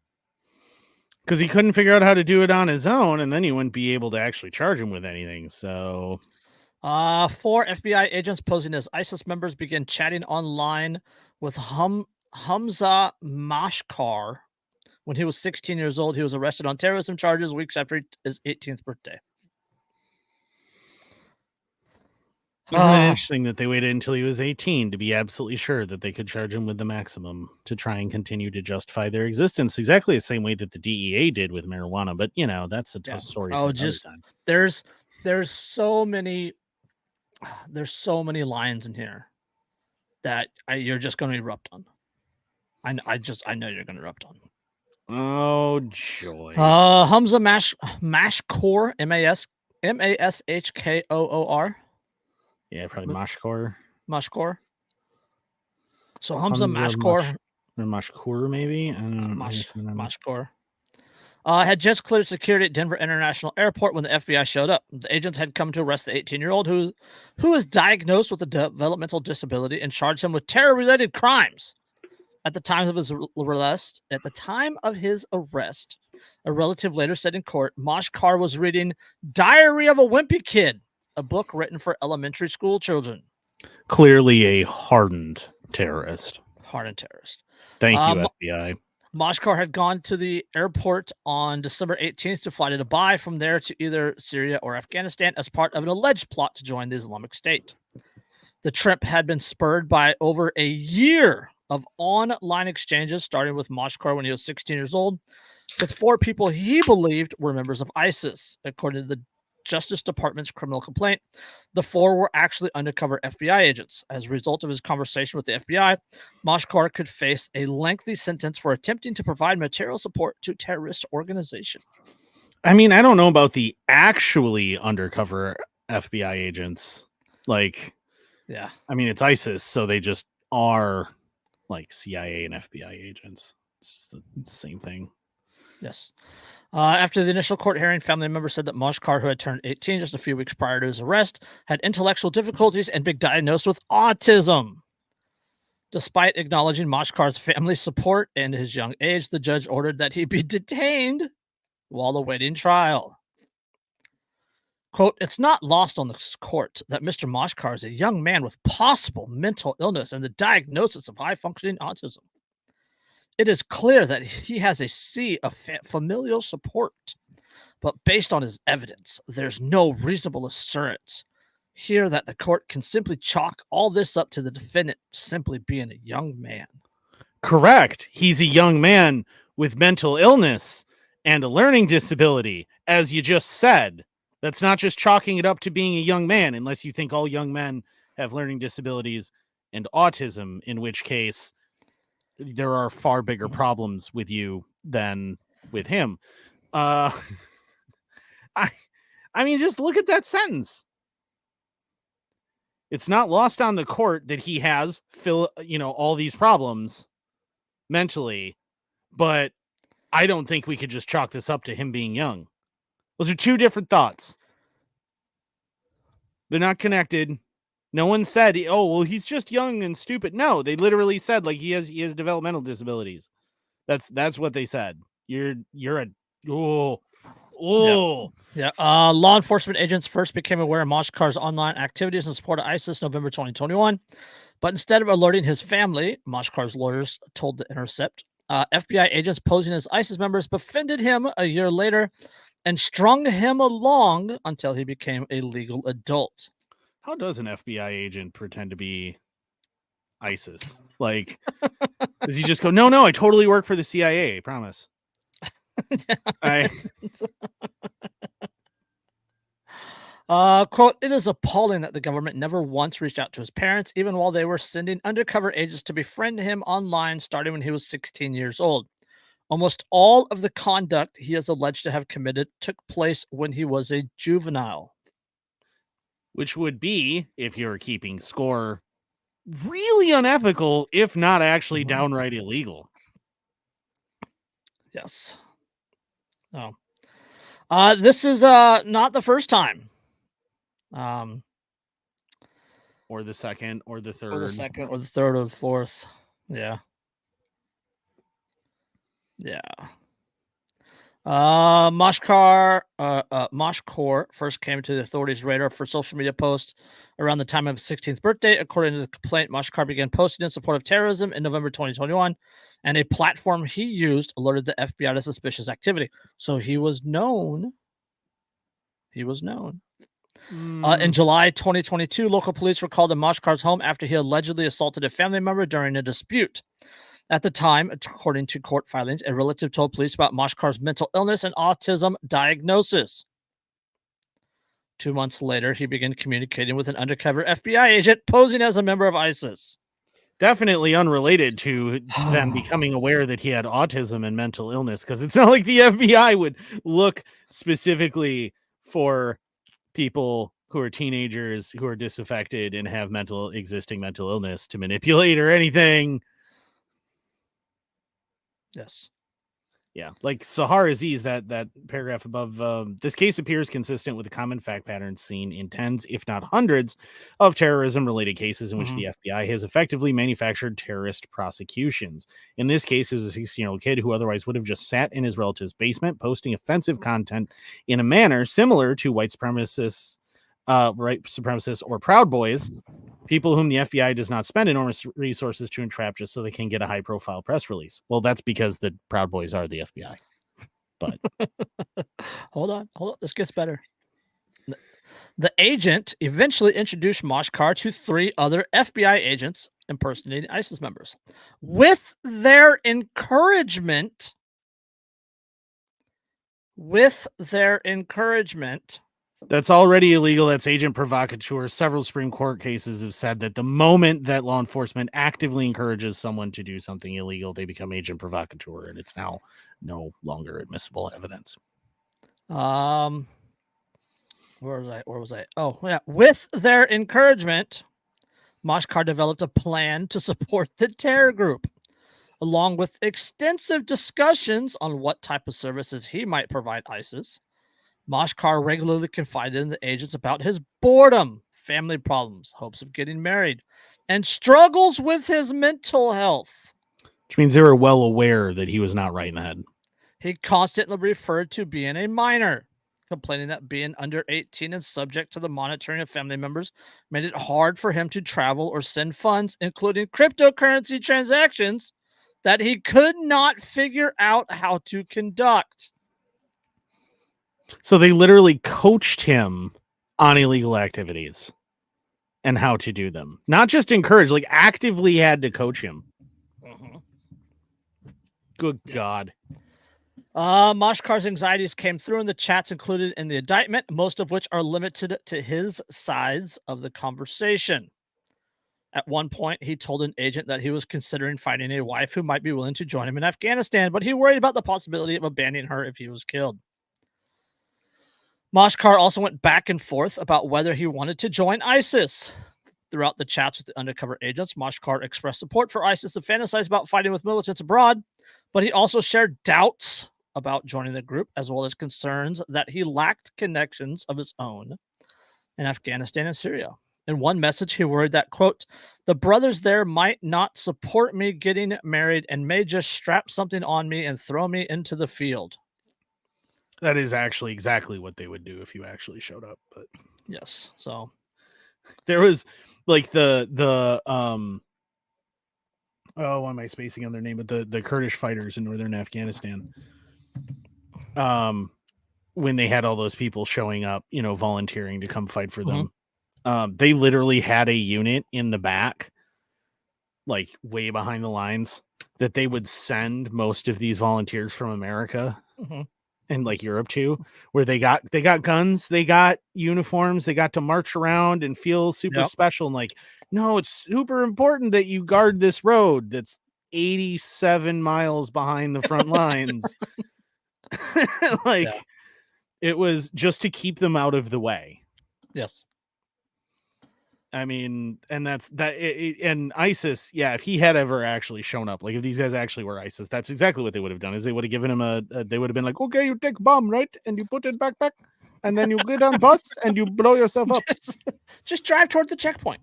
Because he couldn't figure out how to do it on his own, and then he wouldn't be able to actually charge him with anything. So, 4 FBI agents posing as ISIS members began chatting online with Hamza Mashkar. When he was 16 years old, he was arrested on terrorism charges weeks after his 18th birthday. Isn't it interesting that they waited until he was 18 to be absolutely sure that they could charge him with the maximum to try and continue to justify their existence? Exactly the same way that the DEA did with marijuana. But, that's a story for another time. There's so many lines in here that you're just going to erupt on. I know you're going to erupt on. Oh, joy. Hamza Mashkor, Mashkoor. Yeah, probably Mashkor. Mashkor. So Hamza Mashkor. Or Mashkur, maybe? I don't know. Mashkor. Had just cleared security at Denver International Airport when the FBI showed up. The agents had come to arrest the 18-year-old who was diagnosed with a developmental disability and charged him with terror-related crimes. At the time of his arrest, a relative later said in court, Mashkar was reading Diary of a Wimpy Kid, a book written for elementary school children. Clearly a hardened terrorist. Thank you, FBI. Mashkar had gone to the airport on December 18th to fly to Dubai, from there to either Syria or Afghanistan as part of an alleged plot to join the Islamic State. The trip had been spurred by over a year of online exchanges, starting with Mashkar when he was 16 years old, with 4 people he believed were members of ISIS. According to the Justice Department's criminal complaint, the 4 were actually undercover FBI agents. As a result of his conversation with the FBI, Mashkar could face a lengthy sentence for attempting to provide material support to terrorist organization. I mean, I don't know about the actually undercover FBI agents. Yeah. I mean, it's ISIS, so they just are like CIA and FBI agents. It's the same thing. Yes. After the initial court hearing, family members said that Mashkar, who had turned 18 just a few weeks prior to his arrest, had intellectual difficulties and been diagnosed with autism. Despite acknowledging Mashkar's family support and his young age, the judge ordered that he be detained while awaiting trial. Quote, "It's not lost on the court that Mr. Mashkar is a young man with possible mental illness and the diagnosis of high-functioning autism. It is clear that he has a sea of familial support, but based on his evidence, there's no reasonable assurance here that the court can simply chalk all this up to the defendant simply being a young man." Correct. He's a young man with mental illness and a learning disability, as you just said. That's not just chalking it up to being a young man, unless you think all young men have learning disabilities and autism, in which case there are far bigger problems with you than with him. I mean, just look at that sentence. It's not lost on the court that he has, all these problems mentally, but I don't think we could just chalk this up to him being young. Those are 2 different thoughts. They're not connected. No one said, "Oh, well, he's just young and stupid." No, they literally said he has developmental disabilities. That's what they said. Yeah. Law enforcement agents first became aware of Mashkar's online activities in support of ISIS November 2021, but instead of alerting his family, Mashkar's lawyers told The Intercept, FBI agents posing as ISIS members befriended him a year later and strung him along until he became a legal adult. How does an FBI agent pretend to be ISIS? Does he just go, no, I totally work for the CIA, I promise. Quote, "It is appalling that the government never once reached out to his parents, even while they were sending undercover agents to befriend him online starting when he was 16 years old. Almost all of the conduct he is alleged to have committed took place when he was a juvenile." Which would be, if you're keeping score, really unethical, if not actually downright illegal. Yes. Oh. This is not the first time. Or the second, or the third. Or the second, or the third, or the fourth. Yeah. Yeah. Moshkar first came to the authorities' radar for social media posts around the time of his 16th birthday. According to the complaint, Moshkar began posting in support of terrorism in November 2021, and a platform he used alerted the FBI to suspicious activity. So he was known. In July 2022, local police were called to Moshkar's home after he allegedly assaulted a family member during a dispute. At the time, according to court filings, a relative told police about Moshkar's mental illness and autism diagnosis. 2 months later, he began communicating with an undercover FBI agent posing as a member of ISIS. Definitely unrelated to them becoming aware that he had autism and mental illness, because it's not like the FBI would look specifically for people who are teenagers who are disaffected and have existing mental illness to manipulate or anything. Yes. Yeah, like Sahar Aziz, that paragraph above. This case appears consistent with the common fact patterns seen in tens, if not hundreds, of terrorism-related cases in which the FBI has effectively manufactured terrorist prosecutions. In this case, it was a 16-year-old kid who otherwise would have just sat in his relative's basement, posting offensive content in a manner similar to white supremacists or Proud Boys, people whom the FBI does not spend enormous resources to entrap just so they can get a high-profile press release. Well, that's because the Proud Boys are the FBI. But hold on. This gets better. The agent eventually introduced Moshkar to 3 other FBI agents impersonating ISIS members. With their encouragement, that's already illegal. That's agent provocateur. Several Supreme Court cases have said that the moment that law enforcement actively encourages someone to do something illegal, they become agent provocateur, and it's now no longer admissible evidence. Where was I? Oh, yeah. With their encouragement, Moshkar developed a plan to support the terror group, along with extensive discussions on what type of services he might provide ISIS. Moshkar regularly confided in the agents about his boredom, family problems, hopes of getting married, and struggles with his mental health. Which means they were well aware that he was not right in the head. He constantly referred to being a minor, complaining that being under 18 and subject to the monitoring of family members made it hard for him to travel or send funds, including cryptocurrency transactions that he could not figure out how to conduct. So they literally coached him on illegal activities and how to do them. Not just encourage, like actively had to coach him. Good God. Moshkar's anxieties came through in the chats included in the indictment, most of which are limited to his sides of the conversation. At one point, he told an agent that he was considering finding a wife who might be willing to join him in Afghanistan, but he worried about the possibility of abandoning her if he was killed. Moshkar also went back and forth about whether he wanted to join ISIS. Throughout the chats with the undercover agents, Moshkar expressed support for ISIS and fantasized about fighting with militants abroad, but he also shared doubts about joining the group, as well as concerns that he lacked connections of his own in Afghanistan and Syria. In one message, he worried that, quote, the brothers there might not support me getting married and may just strap something on me and throw me into the field. That is actually exactly what they would do if you actually showed up. But yes, so there was like the why am I spacing on their name? But the Kurdish fighters in northern Afghanistan. When they had all those people showing up, volunteering to come fight for them. They literally had a unit in the back, like way behind the lines, that they would send most of these volunteers from America and like Europe to, where they got guns, they got uniforms, they got to march around and feel super special. And like, no, it's super important that you guard this road that's 87 miles behind the front lines. It was just to keep them out of the way. Yes. I mean, and that's that. And ISIS, yeah, if he had ever actually shown up, like if these guys actually were ISIS, that's exactly what they would have done. Is they would have given him they would have been like, okay, you take bomb, right, and you put it backpack, and then you get on bus and you blow yourself up. Just drive toward the checkpoint.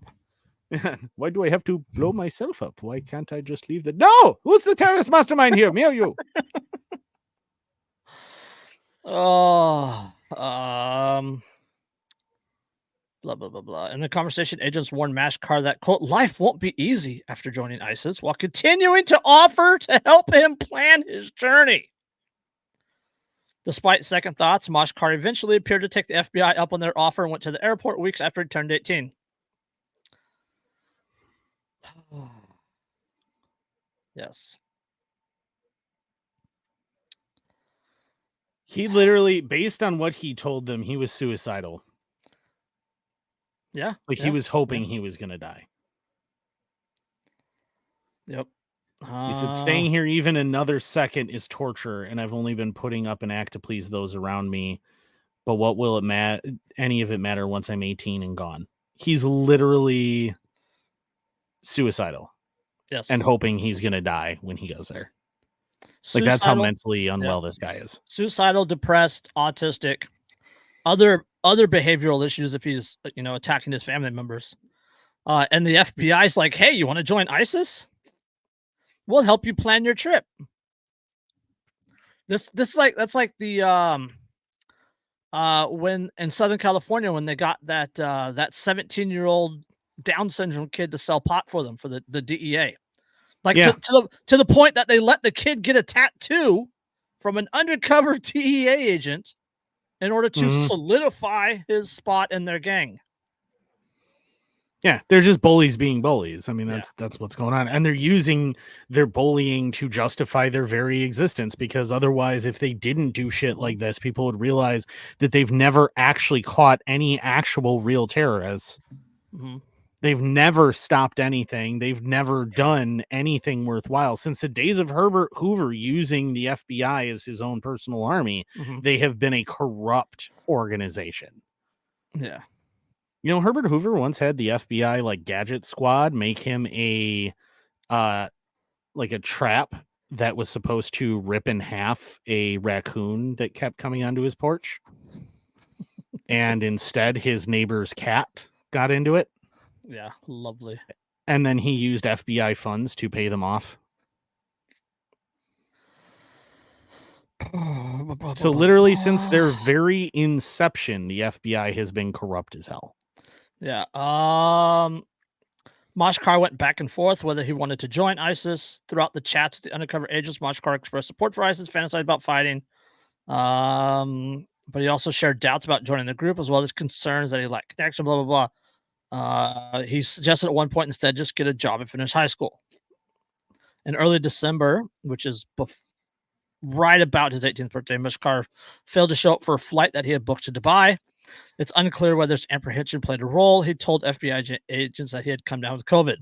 Why do I have to blow myself up? Why can't I just leave the? No, who's the terrorist mastermind here? Me or you? Oh, blah, blah, blah, blah. In the conversation, agents warned Mashkar that, quote, life won't be easy after joining ISIS while continuing to offer to help him plan his journey. Despite second thoughts, Mashkar eventually appeared to take the FBI up on their offer and went to the airport weeks after he turned 18. Yes. He literally, based on what he told them, he was suicidal. Yeah. Like he was hoping he was going to die. Yep. He said, staying here even another second is torture, and I've only been putting up an act to please those around me. But what will it any of it matter once I'm 18 and gone? He's literally suicidal. Yes. And hoping he's going to die when he goes there. Like that's how mentally unwell this guy is. Suicidal, depressed, autistic, other behavioral issues if he's, attacking his family members. And the FBI's like, hey, you want to join ISIS? We'll help you plan your trip. That's like the when in Southern California when they got that 17-year-old Down syndrome kid to sell pot for them for the DEA. Like to the point that they let the kid get a tattoo from an undercover DEA agent in order to solidify his spot in their gang. Yeah, they're just bullies being bullies. I mean, that's what's going on. And they're using their bullying to justify their very existence, because otherwise, if they didn't do shit like this, people would realize that they've never actually caught any actual real terrorists. Mm-hmm. They've never stopped anything. They've never done anything worthwhile. Since the days of Herbert Hoover using the FBI as his own personal army, they have been a corrupt organization. Yeah. You know, Herbert Hoover once had the FBI like gadget squad make him a trap that was supposed to rip in half a raccoon that kept coming onto his porch. And instead his neighbor's cat got into it. Yeah, lovely. And then he used FBI funds to pay them off. So literally since their very inception, the FBI has been corrupt as hell. Yeah. Mashkar went back and forth whether he wanted to join ISIS. Throughout the chats with the undercover agents, Mashkar expressed support for ISIS, fantasized about fighting. But he also shared doubts about joining the group, as well as concerns that he lacked connection, blah, blah, blah. He suggested at one point instead just get a job and finish high school. In early December, which is right about his 18th birthday, Mashkar failed to show up for a flight that he had booked to Dubai. It's unclear whether his apprehension played a role. He told FBI agents that he had come down with COVID.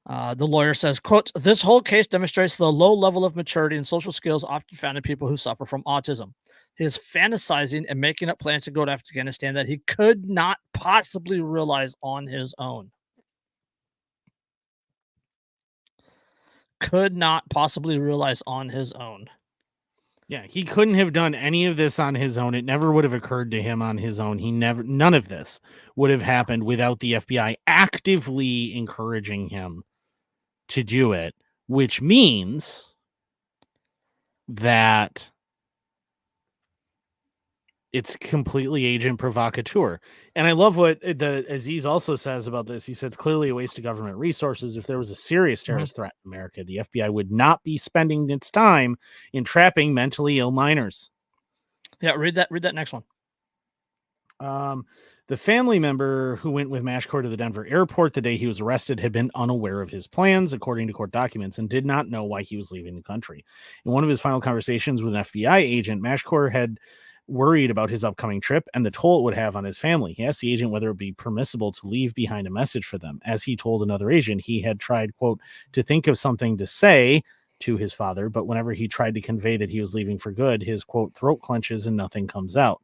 The lawyer says, quote, this whole case demonstrates the low level of maturity and social skills often found in people who suffer from autism. He is fantasizing and making up plans to go to Afghanistan that he could not possibly realize on his own. Could not possibly realize on his own. Yeah, he couldn't have done any of this on his own. It never would have occurred to him on his own. None of this would have happened without the FBI actively encouraging him to do it, which means that it's completely agent provocateur. And I love what Aziz also says about this. He said it's clearly a waste of government resources. If there was a serious terrorist threat in America, the FBI would not be spending its time entrapping mentally ill minors. Yeah, read that next one. The family member who went with Mashkar to the Denver airport the day he was arrested had been unaware of his plans, according to court documents, and did not know why he was leaving the country. In one of his final conversations with an FBI agent, Mashkar had worried about his upcoming trip and the toll it would have on his family. He asked the agent whether it would be permissible to leave behind a message for them. As he told another agent, he had tried, quote, to think of something to say to his father, but whenever he tried to convey that he was leaving for good, his, quote, throat clenches and nothing comes out.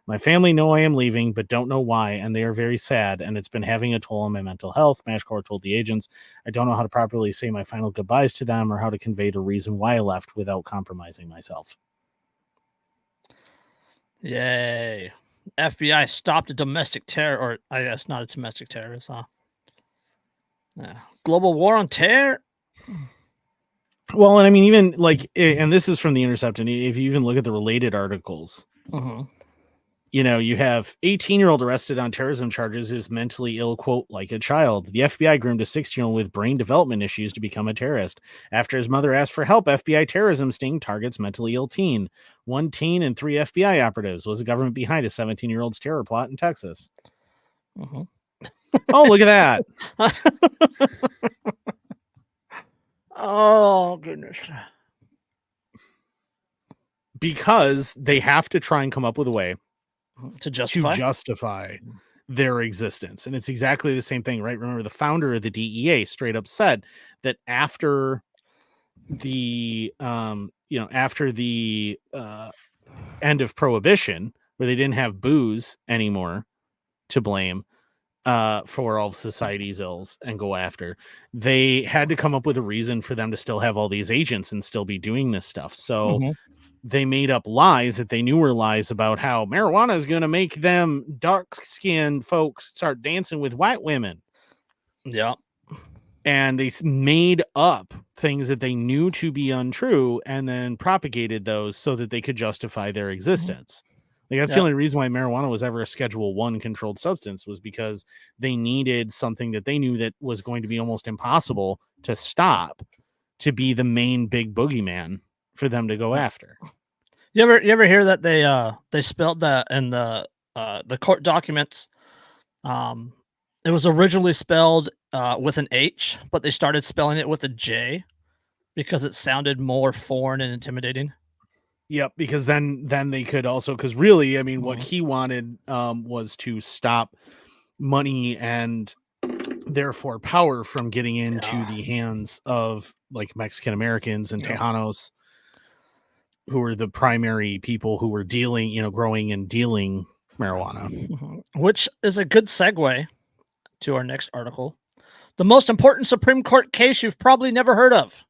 My family know I am leaving, but don't know why, and they are very sad, and it's been having a toll on my mental health, Mashcore told the agents. I don't know how to properly say my final goodbyes to them or how to convey the reason why I left without compromising myself. Yay. FBI stopped a domestic terror, or I guess not a domestic terrorist, huh? Yeah. Global war on terror. Well, and I mean, even like, and this is from The Intercept, and if you even look at the related articles, you have 18-year-old arrested on terrorism charges is mentally ill, quote, like a child. The FBI groomed a 16-year-old with brain development issues to become a terrorist. After his mother asked for help, FBI terrorism sting targets mentally ill teen. 1 teen and 3 FBI operatives. Was the government behind a 17-year-old's terror plot in Texas? Oh, look at that. Oh, goodness. Because they have to try and come up with a way to justify their existence. And it's exactly the same thing, right? Remember, the founder of the DEA straight up said that after the end of Prohibition, where they didn't have booze anymore to blame for all of society's ills and go after, they had to come up with a reason for them to still have all these agents and still be doing this stuff. So they made up lies that they knew were lies about how marijuana is going to make them dark-skinned folks start dancing with white women. Yeah. And they made up things that they knew to be untrue and then propagated those so that they could justify their existence. Like, that's the only reason why marijuana was ever a Schedule 1 controlled substance, was because they needed something that they knew that was going to be almost impossible to stop, to be the main big boogeyman for them to go after. You ever hear that they spelled that in the court documents? It was originally spelled with an H, but they started spelling it with a J because it sounded more foreign and intimidating. Yep, because then they could also, because really, I mean, what he wanted was to stop money and therefore power from getting into the hands of like Mexican Americans and Tejanos, who were the primary people who were dealing, growing and dealing marijuana. Which is a good segue to our next article. The most important Supreme Court case you've probably never heard of.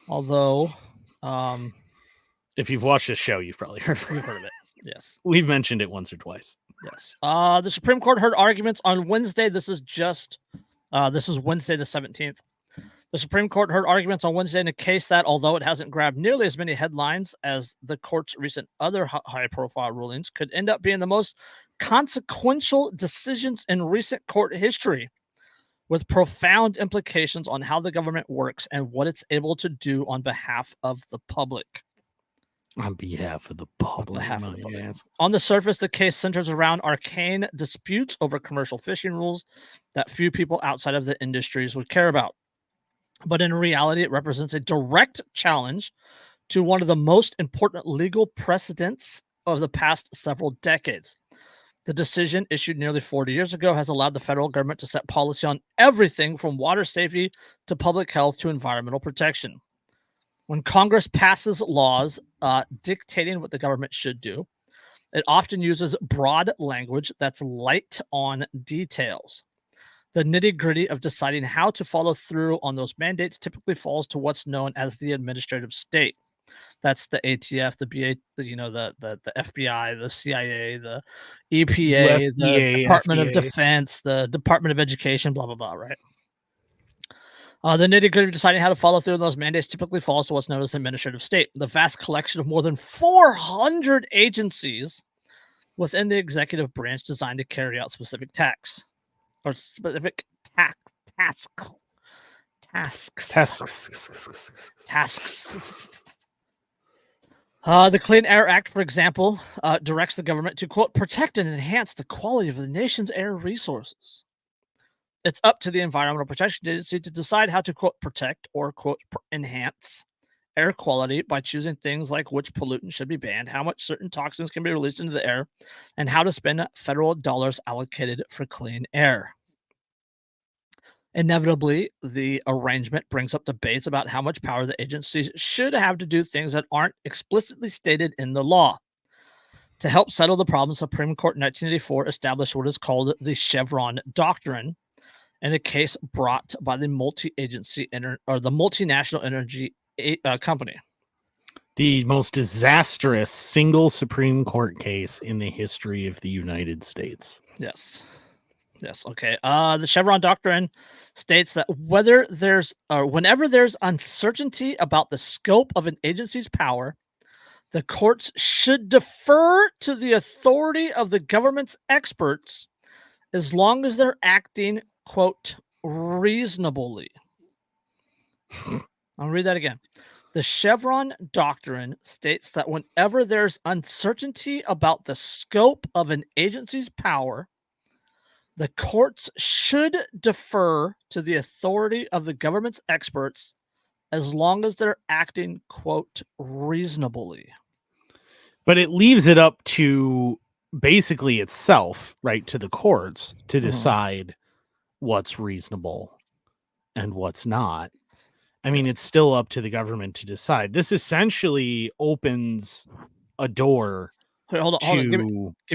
Although, if you've watched this show, you've probably heard of it. Yes. We've mentioned it once or twice. Yes. The Supreme Court heard arguments on Wednesday. This is Wednesday the 17th. The Supreme Court heard arguments on Wednesday in a case that, although it hasn't grabbed nearly as many headlines as the court's recent other high-profile rulings, could end up being the most consequential decisions in recent court history, with profound implications on how the government works and what it's able to do on behalf of the public. On behalf of the public. On the surface, the case centers around arcane disputes over commercial fishing rules that few people outside of the industries would care about. But in reality, it represents a direct challenge to one of the most important legal precedents of the past several decades. The decision, issued nearly 40 years ago, has allowed the federal government to set policy on everything from water safety to public health to environmental protection. When Congress passes laws dictating what the government should do, it often uses broad language that's light on details. The nitty-gritty of deciding how to follow through on those mandates typically falls to what's known as the administrative state. That's the ATF, the BA, the FBI, the CIA, the EPA, USDA, the Department FDA. of Defense, the Department of Education, blah, blah, blah, right? The nitty-gritty of deciding how to follow through on those mandates typically falls to what's known as the administrative state, the vast collection of more than 400 agencies within the executive branch designed to carry out specific tasks. Or specific tasks. The Clean Air Act, for example, directs the government to, quote, protect and enhance the quality of the nation's air resources. It's up to the Environmental Protection Agency to decide how to, quote, protect or, quote, enhance air quality by choosing things like which pollutants should be banned, how much certain toxins can be released into the air, and how to spend federal dollars allocated for clean air. Inevitably, the arrangement brings up debates about how much power the agencies should have to do things that aren't explicitly stated in the law. To help settle the problem, Supreme Court in 1984 established what is called the Chevron Doctrine in a case brought by the multi-agency or the multinational energy company. The most disastrous single Supreme Court case in the history of the United States. Yes. Okay. The Chevron Doctrine states that whenever there's uncertainty about the scope of an agency's power, the courts should defer to the authority of the government's experts as long as they're acting, quote, reasonably. I'll read that again. The Chevron Doctrine states that whenever there's uncertainty about the scope of an agency's power, the courts should defer to the authority of the government's experts as long as they're acting, quote, reasonably. But it leaves it up to basically itself, right, to the courts to decide what's reasonable and what's not. I mean, it's still up to the government to decide. This essentially opens a door hold on. Give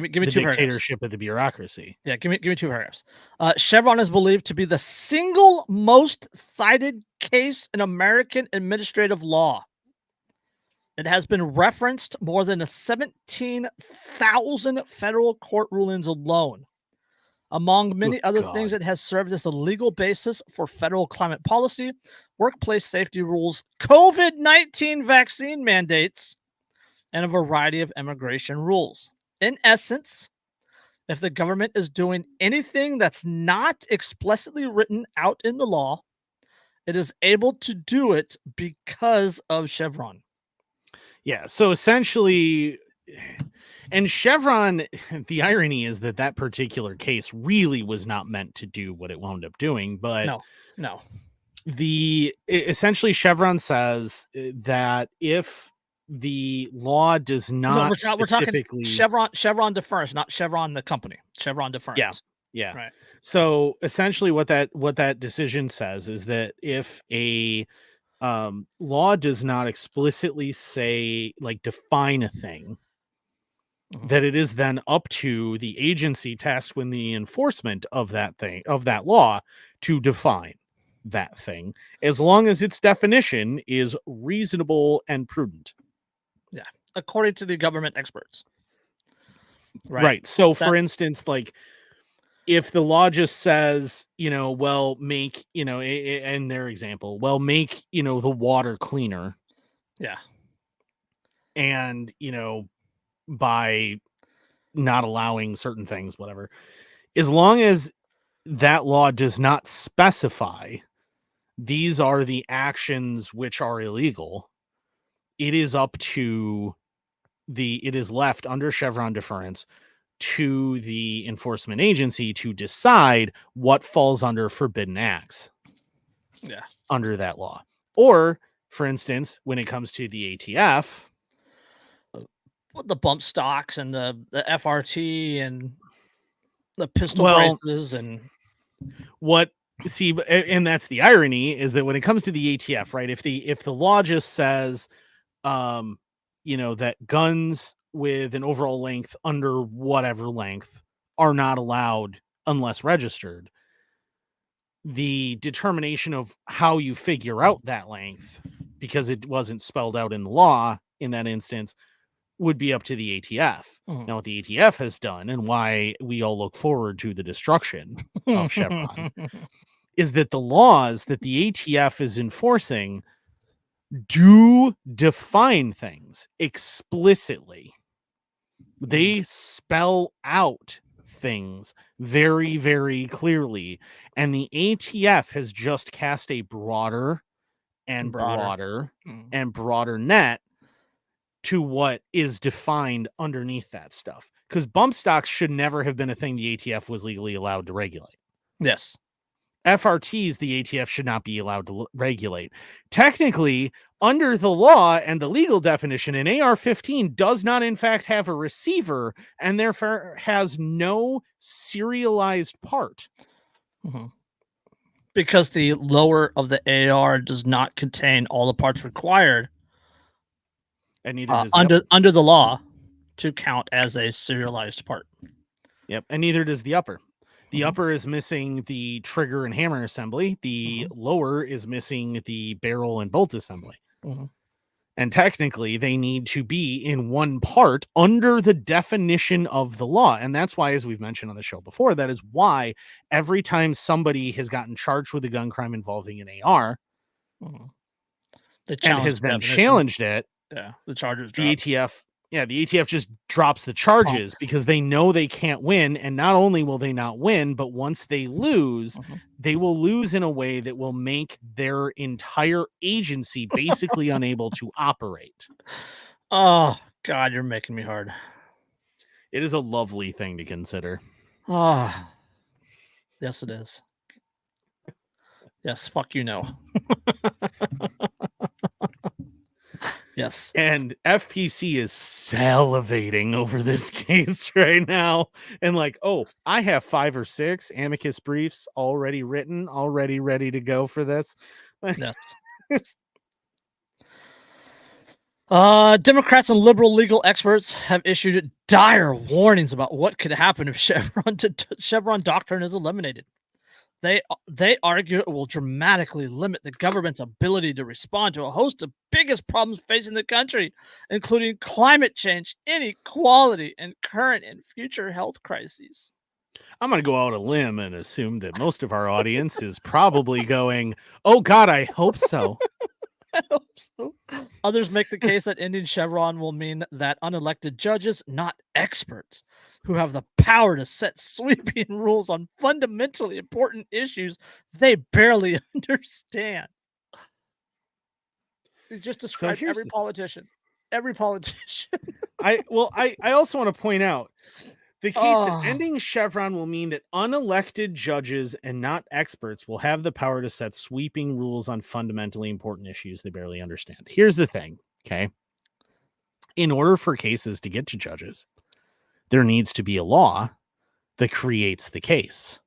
me the two dictatorship of the bureaucracy. Yeah, give me 2 paragraphs. Chevron is believed to be the single most cited case in American administrative law. It has been referenced more than 17,000 federal court rulings alone. Among many other things, it has served as a legal basis for federal climate policy, workplace safety rules, COVID-19 vaccine mandates, and a variety of immigration rules. In essence, if the government is doing anything that's not explicitly written out in the law, it is able to do it because of Chevron. Yeah, so essentially, and Chevron, the irony is that particular case really was not meant to do what it wound up doing, but no. Essentially Chevron says that if the law does not specifically... We're talking Chevron deference, not Chevron the company. Chevron deference. Yeah. Right. So essentially what that decision says is that if a law does not explicitly say, like, define a thing, that it is then up to the agency tasked with the enforcement of that thing, of that law, to define that thing, as long as its definition is reasonable and prudent. Yeah, according to the government experts. Right. So for instance, like, if the law just says, well, make, in their example, make, the water cleaner. Yeah. And, by not allowing certain things, whatever, as long as that law does not specify these are the actions which are illegal, it is left under Chevron deference to the enforcement agency to decide what falls under forbidden acts. Yeah. Under that law. Or, for instance, when it comes to the ATF, the bump stocks and the FRT and the pistol braces and and that's the irony, is that when it comes to the ATF, right, if the law just says that guns with an overall length under whatever length are not allowed unless registered, the determination of how you figure out that length, because it wasn't spelled out in the law in that instance, would be up to the ATF. Now, what the ATF has done, and why we all look forward to the destruction of Chevron, is that the laws that the ATF is enforcing do define things explicitly. They spell out things very, very clearly, and the ATF has just cast a broader and broader net to what is defined underneath that stuff. Because bump stocks should never have been a thing the ATF was legally allowed to regulate. Yes. FRTs, the ATF should not be allowed to regulate. Technically, under the law and the legal definition, an AR-15 does not, in fact, have a receiver and therefore has no serialized part. Because the lower of the AR does not contain all the parts required and neither does under the law to count as a serialized part. Yep, and neither does the upper. The upper is missing the trigger and hammer assembly. The lower is missing the barrel and bolt assembly. And technically, they need to be in one part under the definition of the law. And that's why, as we've mentioned on the show before, that is why every time somebody has gotten charged with a gun crime involving an AR and has then challenged it, the charges the ATF, the ATF just drops the charges because they know they can't win. And not only will they not win, but once they lose, they will lose in a way that will make their entire agency basically unable to operate. Oh, God, you're making me hard. It is a lovely thing to consider. Oh, yes, it is. Yes, fuck you, no. Yes. And FPC is salivating over this case right now. And like, oh, I have 5 or 6 amicus briefs already written, already ready to go for this. Yes. Democrats and liberal legal experts have issued dire warnings about what could happen if Chevron doctrine is eliminated. They argue it will dramatically limit the government's ability to respond to a host of biggest problems facing the country, including climate change, inequality, and current and future health crises. I'm going to go out a limb and assume that most of our audience is probably going, oh, God, I hope so. I hope so. Others make the case that ending Chevron will mean that unelected judges, not experts, who have the power to set sweeping rules on fundamentally important issues they barely understand. You just described every politician. Every politician. I also want to point out the case that ending Chevron will mean that unelected judges and not experts will have the power to set sweeping rules on fundamentally important issues they barely understand. Here's the thing, okay? In order for cases to get to judges, there needs to be a law that creates the case,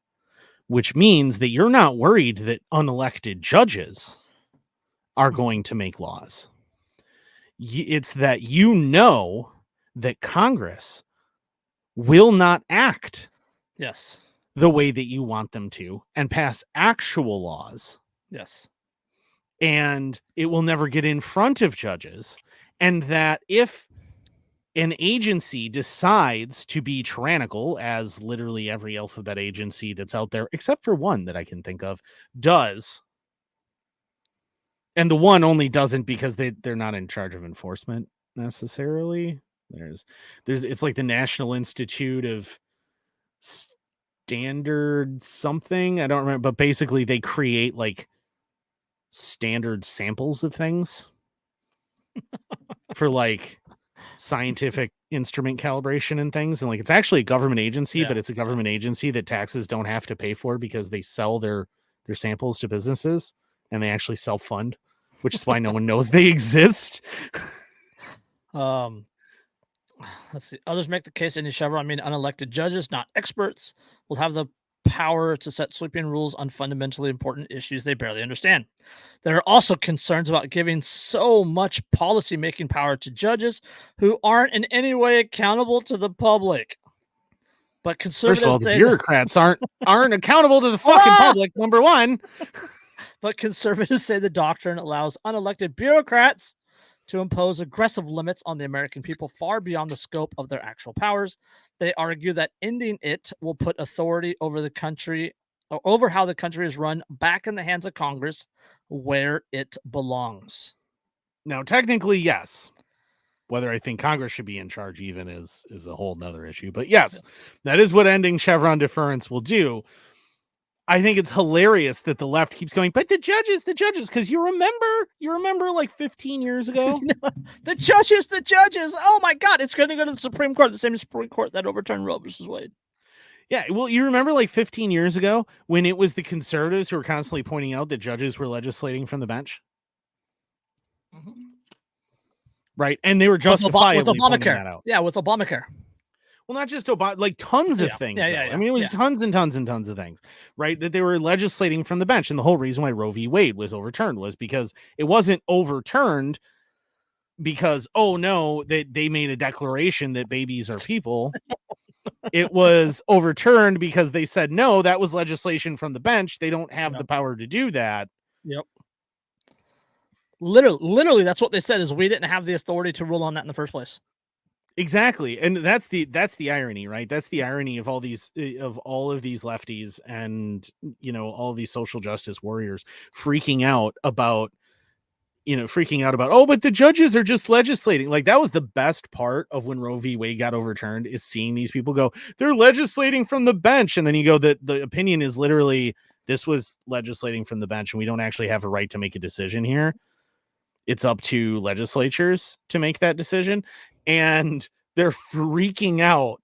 which means that you're not worried that unelected judges are going to make laws. It's that you know that Congress will not act the way that you want them to and pass actual laws. Yes. And it will never get in front of judges. And that if an agency decides to be tyrannical, as literally every alphabet agency that's out there, except for one that I can think of, does, and the one only doesn't because they're not in charge of enforcement necessarily. There's it's like the National Institute of Standard something. I don't remember, but basically they create like standard samples of things for like scientific instrument calibration and things. And like, it's actually a government agency, but it's a government agency that taxes don't have to pay for because they sell their samples to businesses and they actually self-fund, which is why no one knows they exist. Let's see. Others make the case in Chevron, unelected judges, not experts, will have the power to set sweeping rules on fundamentally important issues they barely understand. There are also concerns about giving so much policy-making power to judges who aren't in any way accountable to the public. But conservatives First of all, the bureaucrats aren't accountable to the fucking public, number one. But conservatives say the doctrine allows unelected bureaucrats to impose aggressive limits on the American people far beyond the scope of their actual powers. They argue that ending it will put authority over the country, or over how the country is run, back in the hands of Congress, where it belongs. Now, technically, yes. Whether I think Congress should be in charge even is a whole nother issue. But yes, that is what ending Chevron deference will do. I think it's hilarious that the left keeps going, but the judges, because you remember like 15 years ago? the judges. Oh my God, it's going to go to the Supreme Court, the same Supreme Court that overturned Roe versus Wade. Yeah, well, you remember like 15 years ago when it was the conservatives who were constantly pointing out that judges were legislating from the bench? Mm-hmm. Right, and they were justifiably pointing that out. Yeah, with Obamacare. Well, not just Obama, like tons of things. I mean, it was tons and tons and tons of things, right? That they were legislating from the bench. And the whole reason why Roe v. Wade was overturned was because it wasn't overturned because, oh no, they made a declaration that babies are people. It was overturned because they said, no, that was legislation from the bench. They don't have the power to do that. Yep. Literally, that's what they said, is we didn't have the authority to rule on that in the first place. Exactly. And that's the irony, right? That's the irony of all of these lefties and, all of these social justice warriors freaking out about, oh, but the judges are just legislating. Like, that was the best part of when Roe v. Wade got overturned, is seeing these people go, they're legislating from the bench. And then you go, that the opinion is literally, this was legislating from the bench and we don't actually have a right to make a decision here. It's up to legislatures to make that decision. And they're freaking out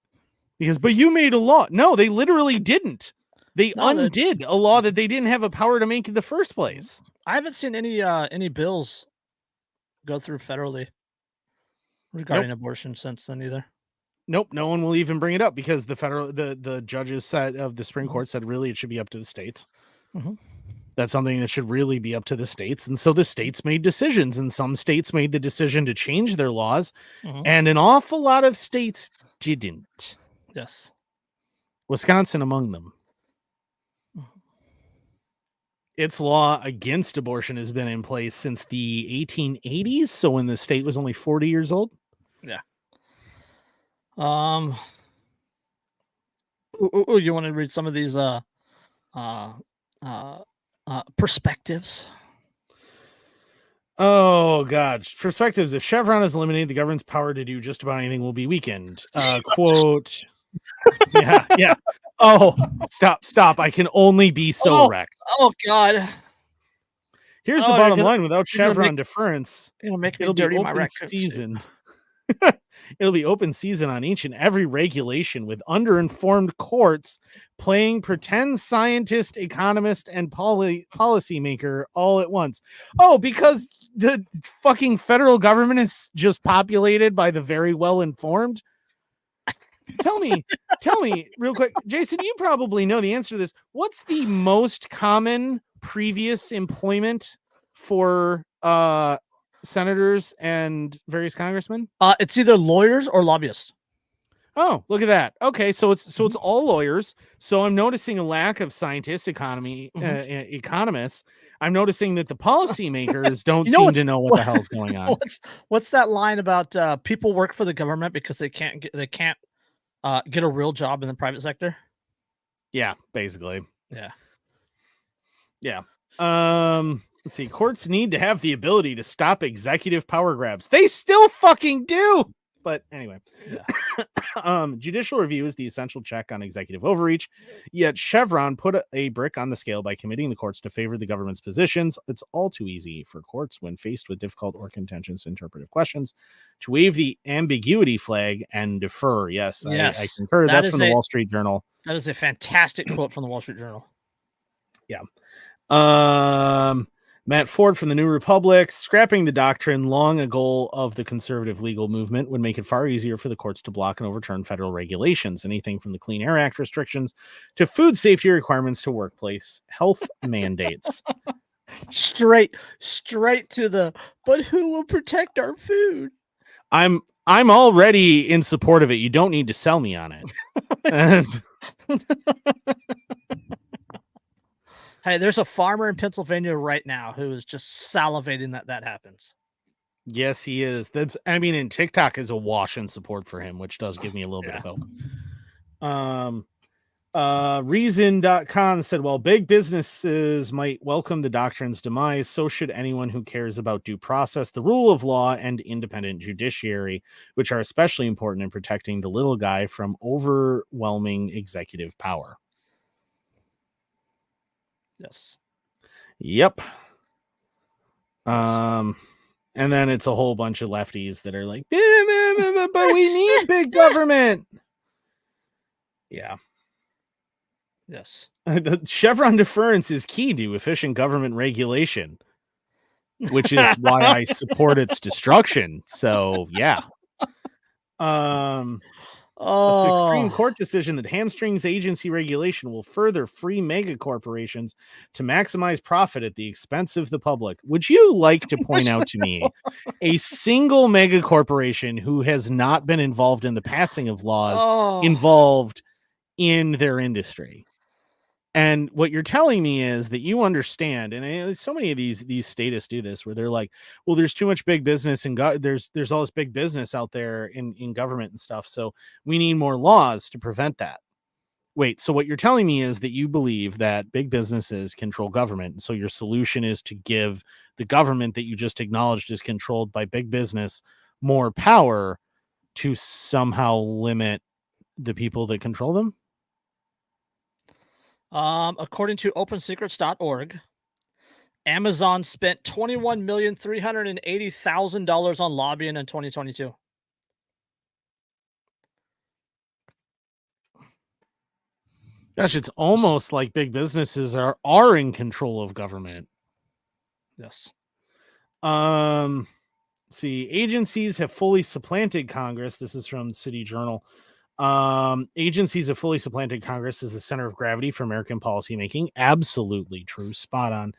because, but you made a law. No, they literally didn't. They undid a law that they didn't have a power to make in the first place. I haven't seen any bills go through federally regarding abortion since then either. Nope, no one will even bring it up because the judges said, of the Supreme Court said, really, it should be up to the states. That's something that should really be up to the states. And so the states made decisions, and some states made the decision to change their laws, and an awful lot of states didn't. Yes. Wisconsin among them. Its law against abortion has been in place since the 1880s. So when the state was only 40 years old. Yeah. You want to read some of these perspectives? Oh God, perspectives. If Chevron is eliminated, the government's power to do just about anything will be weakened. Quote. Yeah. Oh, stop. I can only be so wrecked. Oh God. Here's the bottom line. Without Chevron deference, it'll make me dirty my raccoon season. It'll be open season on each and every regulation, with underinformed courts playing pretend scientist, economist, and policymaker all at once. Oh, because the fucking federal government is just populated by the very well-informed? Tell me real quick, Jason, you probably know the answer to this. What's the most common previous employment for senators and various congressmen? It's either lawyers or lobbyists. Oh, look at that. Okay, so it's all lawyers. So I'm noticing a lack of scientists, economists. I'm noticing that the policymakers don't seem to know what the hell's going on. What's that line about people work for the government because they can't get a real job in the private sector? Yeah, basically. Yeah. Let's see. Courts need to have the ability to stop executive power grabs. They still fucking do. But anyway, judicial review is the essential check on executive overreach. Yet Chevron put a brick on the scale by committing the courts to favor the government's positions. It's all too easy for courts, when faced with difficult or contentious interpretive questions, to wave the ambiguity flag and defer. Yes. I concur. That's from the Wall Street Journal. That is a fantastic quote from the Wall Street Journal. Yeah. Matt Ford from the New Republic: scrapping the doctrine long ago of the conservative legal movement would make it far easier for the courts to block and overturn federal regulations, anything from the Clean Air Act restrictions to food safety requirements to workplace health mandates. Straight to the, but who will protect our food? I'm already in support of it. You don't need to sell me on it. Hey, there's a farmer in Pennsylvania right now who is just salivating that happens. Yes, he is. And TikTok is awash in support for him, which does give me a little bit of hope. Reason.com said, while big businesses might welcome the doctrine's demise, so should anyone who cares about due process, the rule of law, and independent judiciary, which are especially important in protecting the little guy from overwhelming executive power. Yes. Yep. And then it's a whole bunch of lefties that are like, but we need big government. Yeah. Yes. The Chevron deference is key to efficient government regulation, which is why I support its destruction. So yeah. A Supreme Court decision that hamstrings agency regulation will further free mega corporations to maximize profit at the expense of the public. Would you like to point out to me a single mega corporation who has not been involved in the passing of laws involved in their industry? And what you're telling me is that you understand, and so many of these statists do this, where they're like, well, there's too much big business and there's all this big business out there in government and stuff, so we need more laws to prevent that. Wait, so what you're telling me is that you believe that big businesses control government, and so your solution is to give the government that you just acknowledged is controlled by big business more power to somehow limit the people that control them? According to OpenSecrets.org, Amazon spent $21,380,000 on lobbying in 2022. Gosh, it's almost like big businesses are in control of government. Yes. See, agencies have fully supplanted Congress. This is from City Journal. Agencies have fully supplanted Congress as the center of gravity for American policymaking. Absolutely true. Spot on.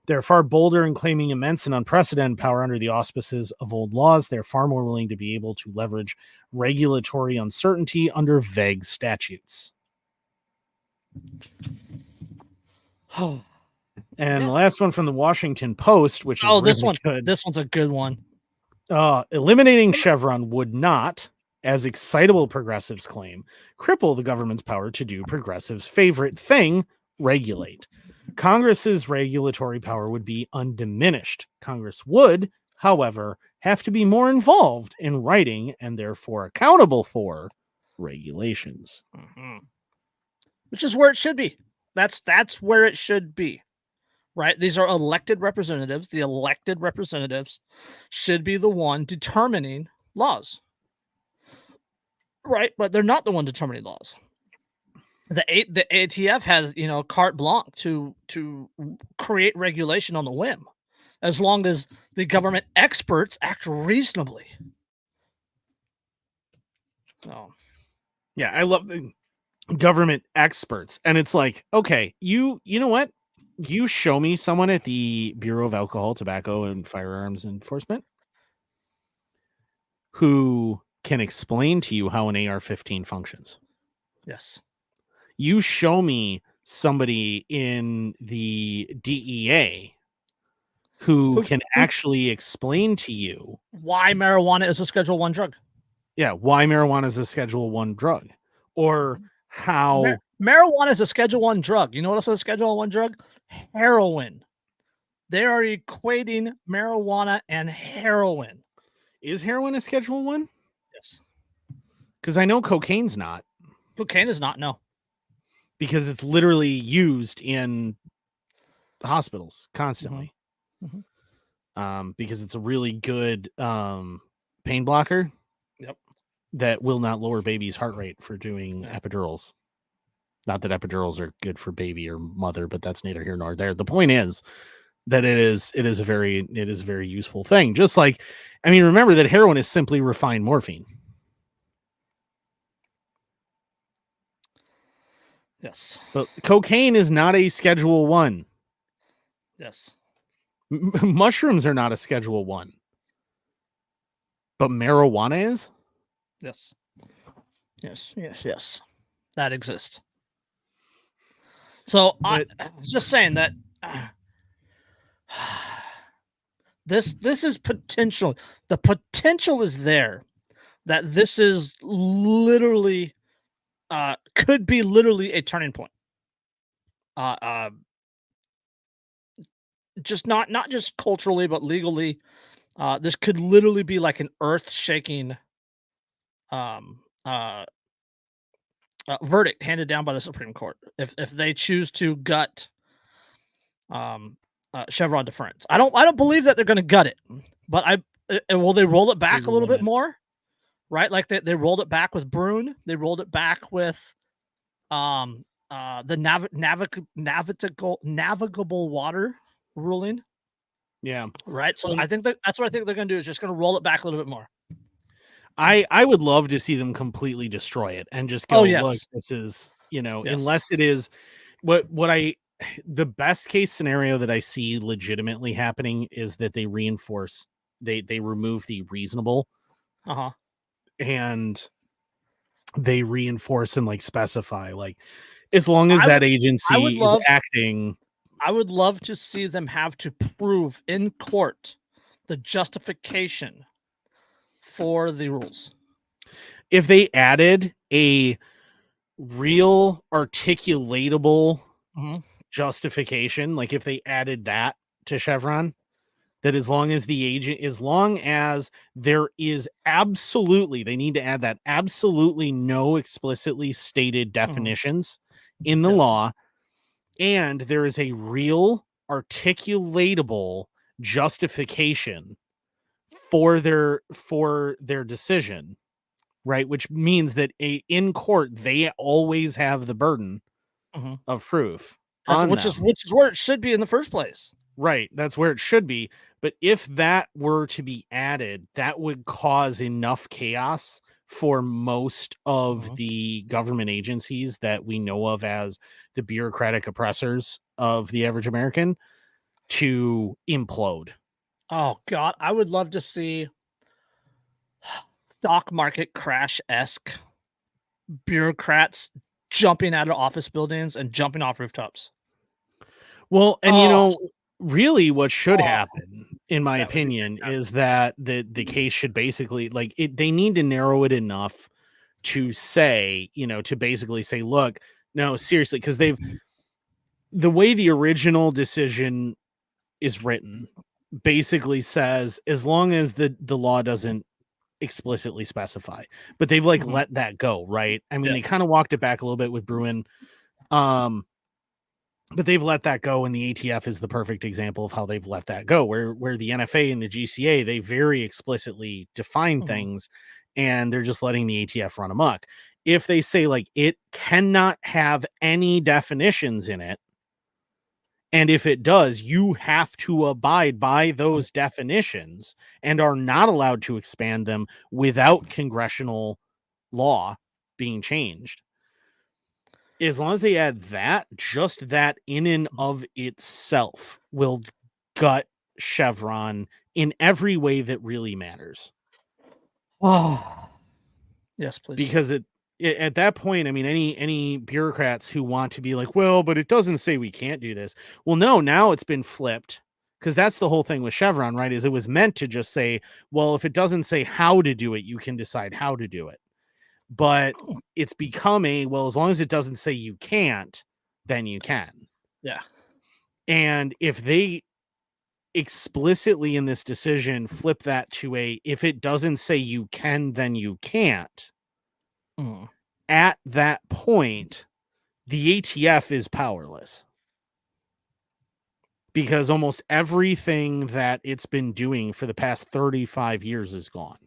They're far bolder in claiming immense and unprecedented power under the auspices of old laws. They're far more willing to be able to leverage regulatory uncertainty under vague statutes. And the last one from the Washington Post, which is really good. This one's a good one. Eliminating Chevron would not, as excitable progressives claim, cripple the government's power to do progressives' favorite thing, regulate. Congress's regulatory power would be undiminished. Congress would, however, have to be more involved in writing and therefore accountable for regulations. Mm-hmm. Which is where it should be. That's where it should be. Right? These are elected representatives. The elected representatives should be the one determining laws. Right? But they're not the one determining laws. The ATF has, carte blanche to create regulation on the whim, as long as the government experts act reasonably. So, yeah, I love the government experts, and it's like, okay, you know what? You show me someone at the Bureau of Alcohol, Tobacco, and Firearms Enforcement who can explain to you how an AR-15 functions. Yes. You show me somebody in the DEA who can actually explain to you why marijuana is a Schedule I drug. Yeah, why marijuana is a Schedule I drug, or how marijuana is a Schedule I drug. You know what else is a Schedule I drug? Heroin. They are equating marijuana and heroin. Is heroin a Schedule I? Yes. Because I know cocaine's not. Cocaine is not, no. Because it's literally used in hospitals constantly. Mm-hmm. Because it's a really good pain blocker. Yep. That will not lower baby's heart rate for doing epidurals. Not that epidurals are good for baby or mother, but that's neither here nor there. The point is that it is a very useful thing. Just like, I mean, remember that heroin is simply refined morphine. Yes. But cocaine is not a Schedule I. Yes. Mushrooms are not a Schedule I. But marijuana is? Yes. Yes. That exists. So I was just saying that this is potential. The potential is there that this is literally could be literally a turning point. Just not just culturally, but legally. This could literally be like an earth-shaking verdict handed down by the Supreme Court if they choose to gut Chevron deference. I don't believe that they're going to gut it, but will they roll it back a little bit more? Right, like they rolled it back with Brune. They rolled it back with the navigable water ruling. Yeah. Right. So I think that's what I think they're going to do is just going to roll it back a little bit more. I would love to see them completely destroy it and just Oh, go, look, yes. this is, Yes. unless it is the best case scenario that I see legitimately happening is that they reinforce, they remove the reasonable Uh-huh. and they reinforce and like specify, like, as long as I that would agency is love acting. I would love to see them have to prove in court the justification for the rules. If they added a real articulatable Mhm. justification, like if they added that to Chevron, that as long as there is absolutely, they need to add that, absolutely no explicitly stated Mhm. definitions in the Yes. law, and there is a real articulatable justification for their decision, right? Which means that in court they always have the burden Mhm. of proof on Which them. is where it should be in the first place. Right, that's where it should be, but if that were to be added, that would cause enough chaos for most of Mhm. the government agencies that we know of as the bureaucratic oppressors of the average American to implode. Oh god, I would love to see stock market crash-esque bureaucrats jumping out of office buildings and jumping off rooftops. Well, and Oh, really what should oh, happen, in my that would be opinion, is fantastic. that the case should basically, like, they need to narrow it enough to say, to basically say, look, no, seriously, because the way the original decision is written basically says, as long as the law doesn't explicitly specify, but they've like Mhm. let that go, right? I mean, Yeah. they kind of walked it back a little bit with Bruin. Um, but they've let that go, and the ATF is the perfect example of how they've let that go, where the NFA and the GCA, they very explicitly define Mhm. things, and they're just letting the ATF run amok. If they say, like, it cannot have any definitions in it, and if it does, you have to abide by Mhm. those definitions and are not allowed to expand them without congressional law being changed. As long as they add that, just that in and of itself will gut Chevron in every way that really matters. Oh. Yes, please. Because at that point, I mean, any bureaucrats who want to be like, well, but it doesn't say we can't do this. Well, no, now it's been flipped, because that's the whole thing with Chevron, right? Is it was meant to just say, well, if it doesn't say how to do it, you can decide how to do it. But it's become well, as long as it doesn't say you can't, then you can. Yeah. And if they explicitly in this decision flip that to if it doesn't say you can, then you can't, Mhm. at that point, the ATF is powerless, because almost everything that it's been doing for the past 35 years is gone.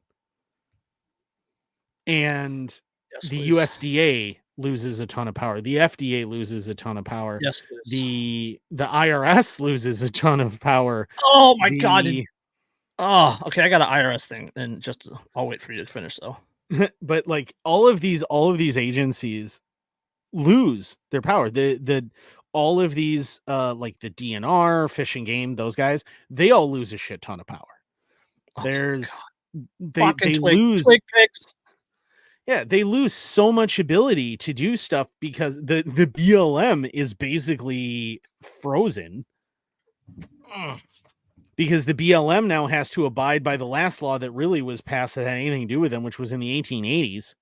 And Yes, the please. USDA loses a ton of power. The FDA loses a ton of power. Yes, please. The IRS loses a ton of power. Oh my god, The okay, I got an IRS thing, and just I'll wait for you to finish, though. but like all of these agencies lose their power. The all of these like the DNR, Fish and Game, those guys, they all lose a shit ton of power. Oh my god. There's Fucking they lose, twig picks. yeah, they lose so much ability to do stuff because the BLM is basically frozen, Mm. because the BLM now has to abide by the last law that really was passed that had anything to do with them, which was in the 1880s.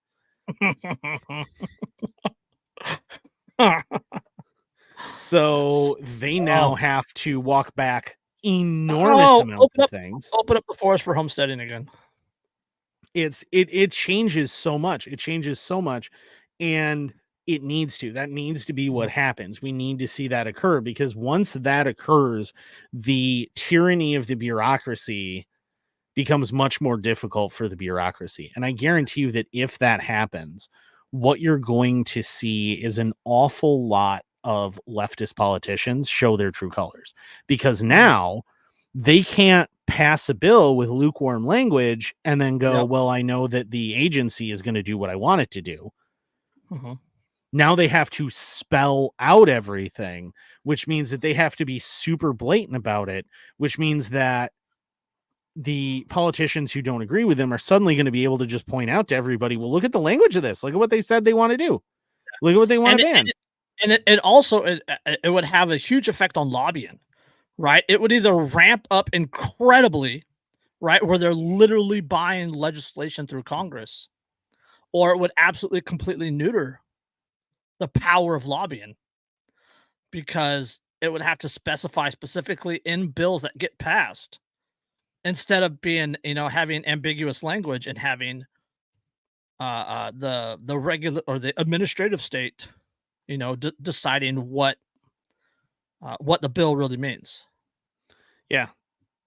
So they Oh. now have to walk back enormous Oh, amounts of things. open up the forest for homesteading again. It changes so much. It changes so much, and that needs to be what Mhm. happens. We need to see that occur, because once that occurs, the tyranny of the bureaucracy becomes much more difficult for the bureaucracy. And I guarantee you that if that happens, what you're going to see is an awful lot of leftist politicians show their true colors, because Mhm. now they can't pass a bill with lukewarm language and then go, Yep. well, I know that the agency is going to do what I want it to do. Mhm. Now they have to spell out everything, which means that they have to be super blatant about it, which means that the politicians who don't agree with them are suddenly going to be able to just point out to everybody, well, look at the language of this. Look at what they said they want to do. Look at what they want to ban. And it also it would have a huge effect on lobbying, right? It would either ramp up incredibly, right, where they're literally buying legislation through Congress, or it would absolutely completely neuter the power of lobbying, because it would have to specify specifically in bills that get passed, instead of being, having ambiguous language and having the regular or the administrative state, deciding what the bill really means. Yeah,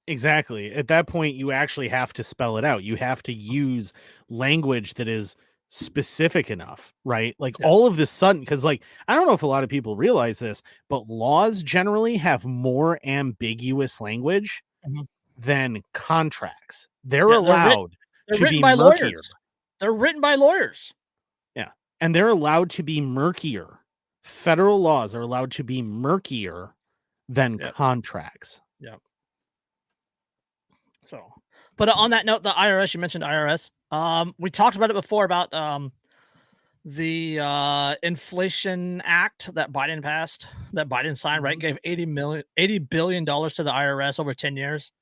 exactly. At that point, you actually have to spell it out. You have to use language that is specific enough, right? Like Yeah. all of this sudden, because like I don't know if a lot of people realize this, but laws generally have more ambiguous language Mhm. than contracts. They're Yeah, allowed they're to written be by murkier. lawyers. They're written by lawyers. Yeah. And they're allowed to be murkier. Federal laws are allowed to be murkier than Yep. contracts. Yep. So, but on that note, the IRS, you mentioned IRS. We talked about it before about the Inflation Act that Biden passed, that Biden signed, right? Gave $80 billion to the IRS over 10 years.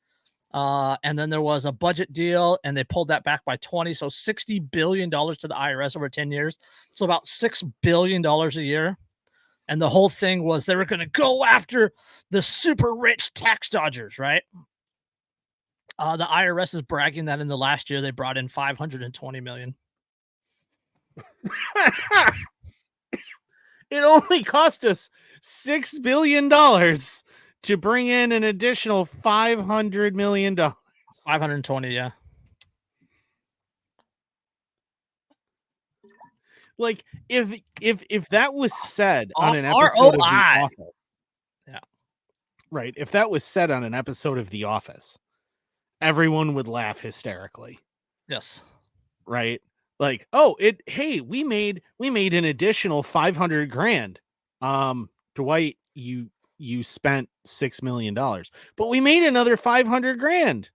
And then there was a budget deal and they pulled that back by 20. So $60 billion to the IRS over 10 years. So about $6 billion a year. And the whole thing was they were going to go after the super rich tax dodgers, right? The IRS is bragging that in the last year they brought in 520 million. It only cost us $6 billion to bring in an additional $500 million. 520, yeah. Like if that was said on an ROI. episode of The Office, Yeah. right? If that was said on an episode of The Office, everyone would laugh hysterically. Yes. Right? Like, oh, hey, we made an additional 500 grand. Dwight, you spent $6 million, but we made another 500 grand.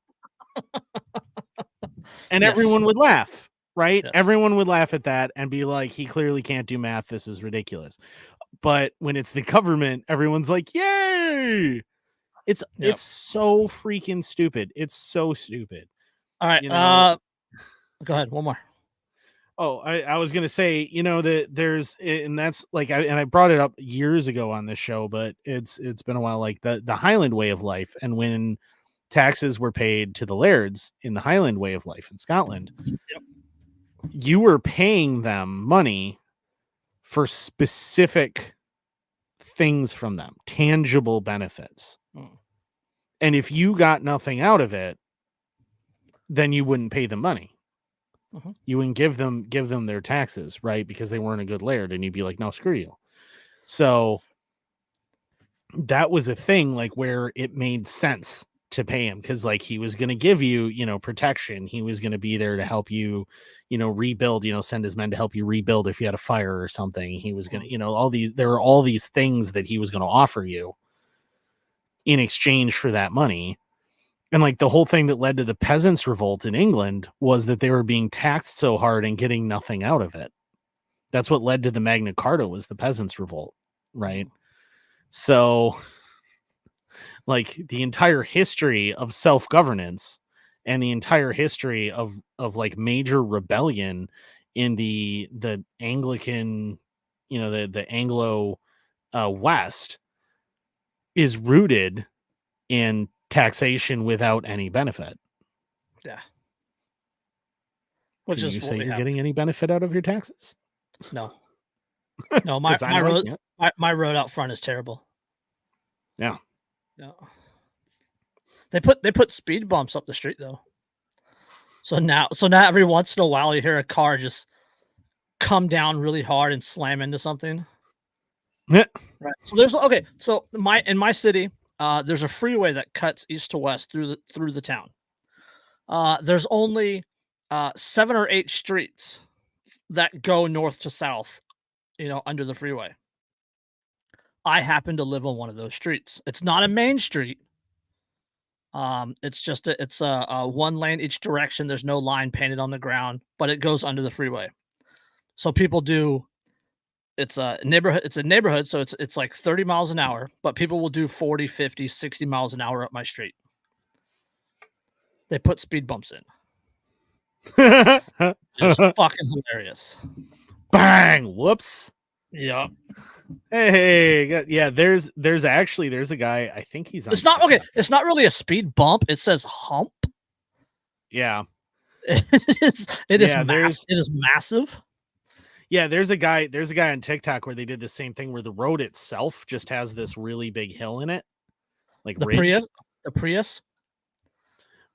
And Yes. everyone would laugh, right? Yes. Everyone would laugh at that and be like, he clearly can't do math. This is ridiculous. But when it's the government, everyone's like, yay! It's so freaking stupid. It's so stupid. All right. You know, go ahead. One more. Oh, I was gonna say, that there's, and that's like, I brought it up years ago on this show, but it's been a while. Like the Highland way of life, and when taxes were paid to the lairds in the Highland way of life in Scotland, you were paying them money for specific things from them, tangible benefits. And if you got nothing out of it, then you wouldn't pay them money. You wouldn't give them their taxes, right? Because they weren't a good laird, and you'd be like, no, screw you. So that was a thing, like where it made sense to pay him, because like he was going to give you, protection. He was going to be there to help you, rebuild, send his men to help you rebuild if you had a fire or something. He was going to, there were all these things that he was going to offer you in exchange for that money. And like the whole thing that led to the peasants' revolt in England was that they were being taxed so hard and getting nothing out of it. That's what led to the Magna Carta, was the peasants' revolt, right? So like the entire history of self-governance and the entire history of like major rebellion in the Anglican, the Anglo West is rooted in taxation without any benefit. Yeah. Which Can you say you're getting any benefit out of your taxes? No. No, my road out front is terrible. Yeah. No. They put speed bumps up the street though. So now every once in a while you hear a car just come down really hard and slam into something. Yeah. Right. So there's in my city, there's a freeway that cuts east to west through the town. There's only 7 or 8 streets that go north to south, under the freeway. I happen to live on one of those streets. It's not a main street. It's a one lane each direction. There's no line painted on the ground, but it goes under the freeway. So people do. It's a neighborhood, so it's like 30 miles an hour, but people will do 40, 50, 60 miles an hour up my street. They put speed bumps in. It's fucking hilarious. Bang! Whoops. Yeah. Hey, yeah. There's a guy. I think he's on. It's not okay. It's not really a speed bump. It says hump. Yeah. It is massive. Yeah, there's a guy on TikTok where they did the same thing where the road itself just has this really big hill in it. Like the ridge. Prius.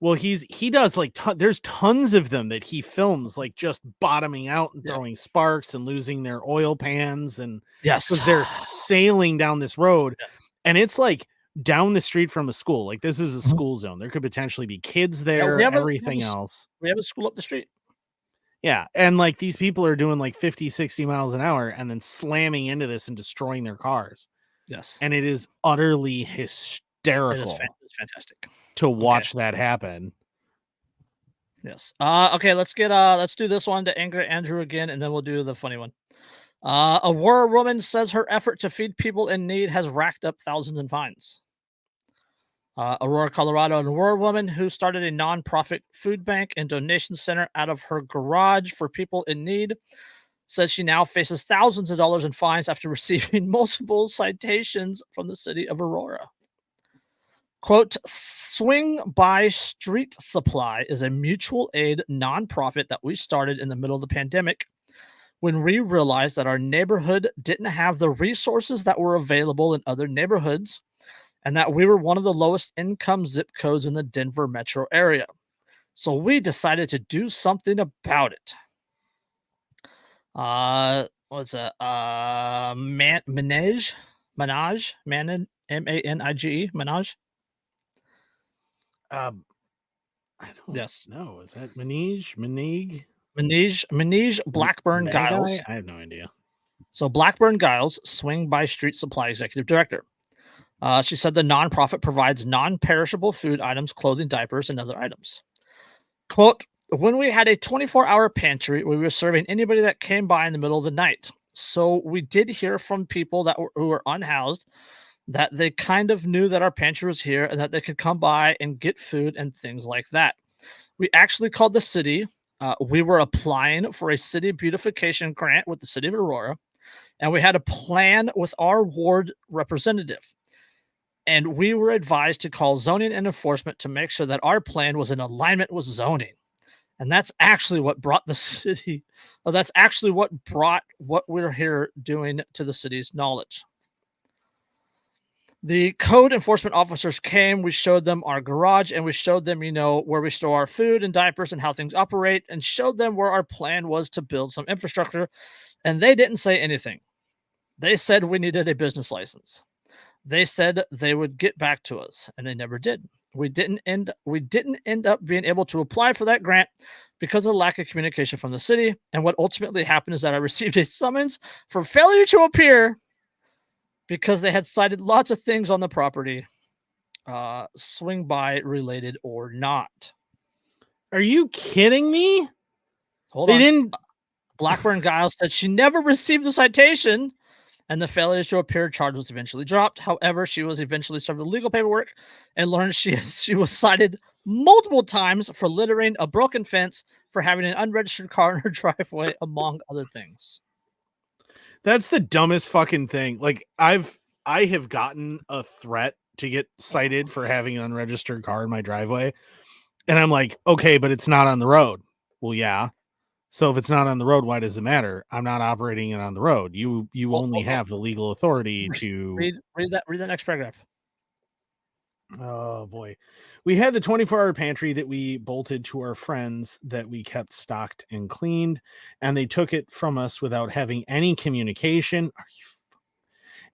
Well, he does like there's tons of them that he films like just bottoming out and throwing sparks and losing their oil pans and they're sailing down this road and it's like down the street from a school. Like this is a school zone. There could potentially be kids there, everything else. We have a school up the street. Yeah, and like these people are doing like 50, 60 miles an hour and then slamming into this and destroying their cars. Yes. And it is utterly hysterical. It's fantastic to watch that happen. Yes. Okay, let's do this one to anger Andrew again, and then we'll do the funny one. Aurora woman says her effort to feed people in need has racked up thousands in fines. Aurora, Colorado, an Aurora woman who started a nonprofit food bank and donation center out of her garage for people in need says she now faces thousands of dollars in fines after receiving multiple citations from the city of Aurora. Quote, Swing by Street Supply is a mutual aid nonprofit that we started in the middle of the pandemic when we realized that our neighborhood didn't have the resources that were available in other neighborhoods and that we were one of the lowest income zip codes in the Denver metro area. So we decided to do something about it. What's that? Manage, M-A-N-I-G-E, Manage. I don't know. Is that Manege Blackburn Giles. I have no idea. So Blackburn Giles, Swing by Street Supply Executive Director. She said the nonprofit provides non-perishable food items, clothing, diapers, and other items. Quote, when we had a 24-hour pantry, we were serving anybody that came by in the middle of the night. So we did hear from people who were unhoused that they kind of knew that our pantry was here and that they could come by and get food and things like that. We actually called the city. We were applying for a city beautification grant with the city of Aurora, and we had a plan with our ward representative. And we were advised to call zoning and enforcement to make sure that our plan was in alignment with zoning. And that's actually what brought the city, that's actually what brought what we're here doing to the city's knowledge. The code enforcement officers came, we showed them our garage, and we showed them, where we store our food and diapers and how things operate, and showed them where our plan was to build some infrastructure. And they didn't say anything. They said we needed a business license. They said they would get back to us, and they never did. We didn't end up being able to apply for that grant because of the lack of communication from the city. And what ultimately happened is that I received a summons for failure to appear because they had cited lots of things on the property, swing by related or not. Are you kidding me? Hold on. Blackburn Giles said she never received the citation, and the failure to appear charge was eventually dropped. However, she was eventually served with legal paperwork and learned she was cited multiple times for littering, a broken fence, for having an unregistered car in her driveway, among other things. That's the dumbest fucking thing. Like I have gotten a threat to get cited for having an unregistered car in my driveway. And I'm like, okay, but it's not on the road. Well, yeah. So if it's not on the road, why does it matter? I'm not operating it on the road. You only have the legal authority to read that next paragraph. Oh boy. We had the 24-hour pantry that we bolted to our friends that we kept stocked and cleaned, and they took it from us without having any communication.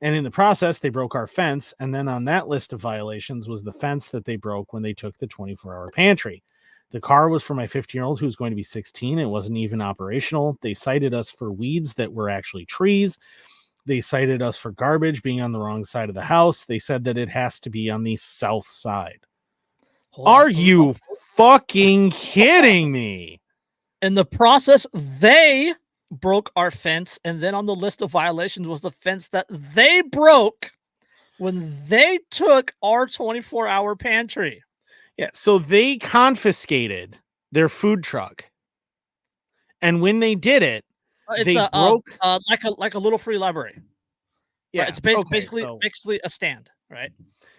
And in the process, they broke our fence. And then on that list of violations was the fence that they broke when they took the 24-hour pantry. The car was for my 15-year-old who's going to be 16. It wasn't even operational. They cited us for weeds that were actually trees. They cited us for garbage being on the wrong side of the house. They said that it has to be on the south side. Are you fucking kidding me? In the process, they broke our fence, and then on the list of violations was the fence that they broke when they took our 24-hour pantry. Yeah, so they confiscated their food truck, and when they did it, it's they broke like a little free library. Yeah, right? It's basically a stand, right?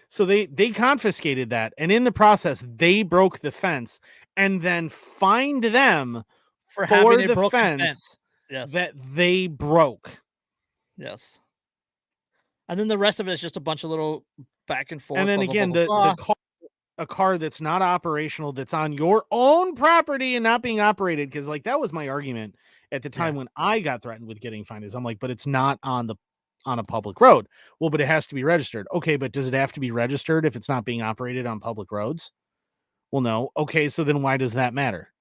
So they confiscated that, and in the process, they broke the fence, and then fined them for having the fence yes. that they broke. Yes. And then the rest of it is just a bunch of little back and forth. And then again, the car, a car that's not operational, that's on your own property and not being operated, because like that was my argument at the time when I got threatened with getting fined. Is I'm like, but it's not on a public road. Well, but it has to be registered. Okay, but does it have to be registered if it's not being operated on public roads? Well, no. Okay, so then why does that matter?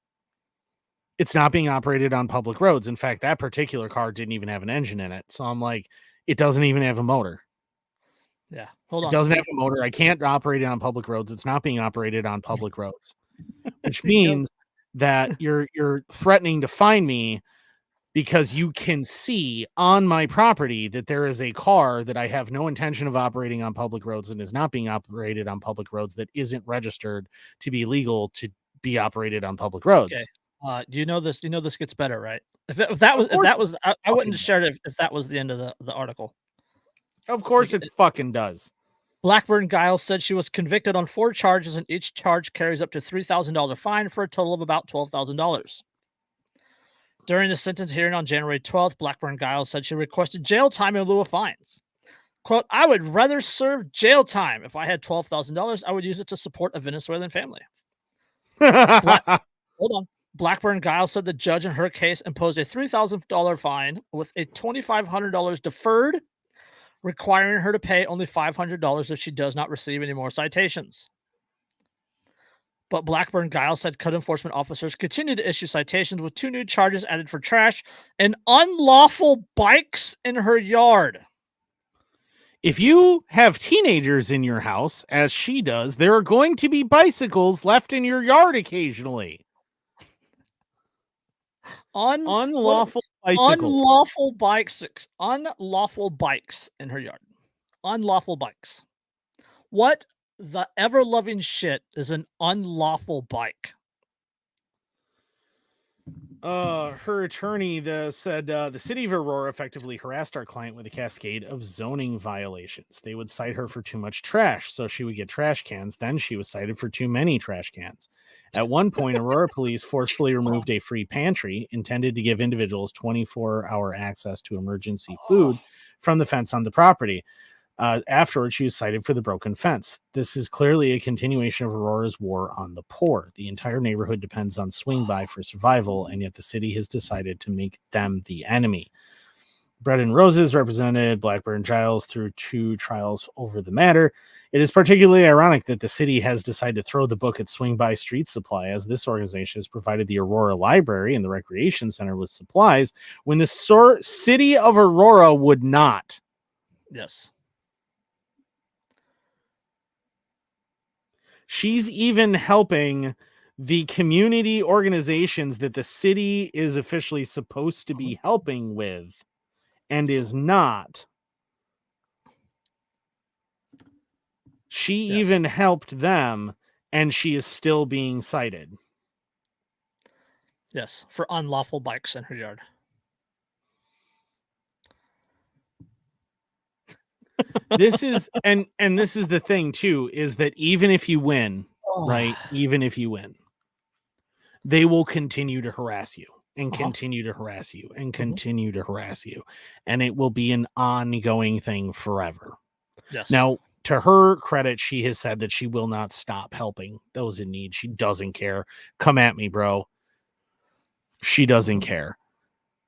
It's not being operated on public roads. In fact, that particular car didn't even have an engine in it. So I'm like, it doesn't even have a motor. Yeah. Hold on. It doesn't have a motor. I can't operate it on public roads. It's not being operated on public roads, which means that you're threatening to fine me because you can see on my property that there is a car that I have no intention of operating on public roads and is not being operated on public roads that isn't registered to be legal to be operated on public roads. Okay. You know this gets better, right? If that was I wouldn't have shared it if that was the end of the article. Of course it fucking does. Blackburn Giles said she was convicted on 4 charges, and each charge carries up to $3,000 fine for a total of about $12,000. During the sentence hearing on January 12th, Blackburn Giles said she requested jail time in lieu of fines. Quote, "I would rather serve jail time. If I had $12,000, I would use it to support a Venezuelan family." Hold on. Blackburn Giles said the judge in her case imposed a $3,000 fine with a $2,500 deferred, requiring her to pay only $500 if she does not receive any more citations. But Blackburn Giles said code enforcement officers continue to issue citations with 2 new charges added for trash and unlawful bikes in her yard. If you have teenagers in your house, as she does, there are going to be bicycles left in your yard occasionally. Unlawful bikes in her yard. Unlawful bikes. What the ever-loving shit is an unlawful bike? Her attorney said the city of Aurora effectively harassed our client with a cascade of zoning violations. They would cite her for too much trash, so she would get trash cans. Then she was cited for too many trash cans. At one point, Aurora police forcefully removed a free pantry intended to give individuals 24-hour access to emergency food from the fence on the property. Afterwards, she was cited for the broken fence. This is clearly a continuation of Aurora's war on the poor. The entire neighborhood depends on swing by for survival, and yet the city has decided to make them the enemy. Bread and Roses represented Blackburn Giles through 2 trials over the matter. It is particularly ironic that the city has decided to throw the book at Swing By Street Supply, as this organization has provided the Aurora Library and the Recreation Center with supplies when the city of Aurora would not. Yes. She's even helping the community organizations that the city is officially supposed to be helping with and is not. She even helped them, and she is still being cited. Yes, for unlawful bikes in her yard. This is and this is the thing too, is that even if you win, right? Even if you win, they will continue to harass you and continue to harass you and continue to harass you, and it will be an ongoing thing forever. Yes. Now, to her credit, she has said that she will not stop helping those in need. She doesn't care. Come at me, bro. She doesn't care.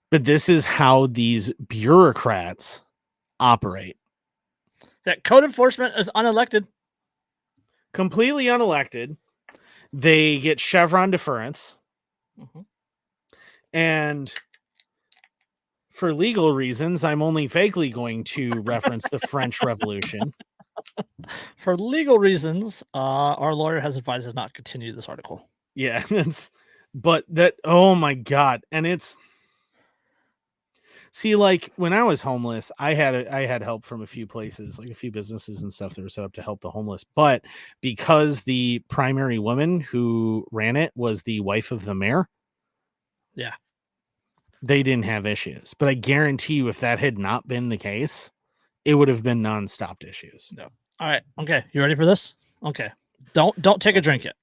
But this is how these bureaucrats operate. That code enforcement is unelected. Completely unelected. They get Chevron deference. Mm-hmm. And for legal reasons, I'm only vaguely going to reference the French Revolution. For legal reasons, our lawyer has advised us not to continue this article. Yeah, but that, oh my God. And it's, see, like when I was homeless, I had help from a few places, like a few businesses and stuff that were set up to help the homeless. But because the primary woman who ran it was the wife of the mayor, yeah, they didn't have issues. But I guarantee you, if that had not been the case, it would have been non-stopped issues. No. All right. Okay. You ready for this? Okay. Don't take a drink yet.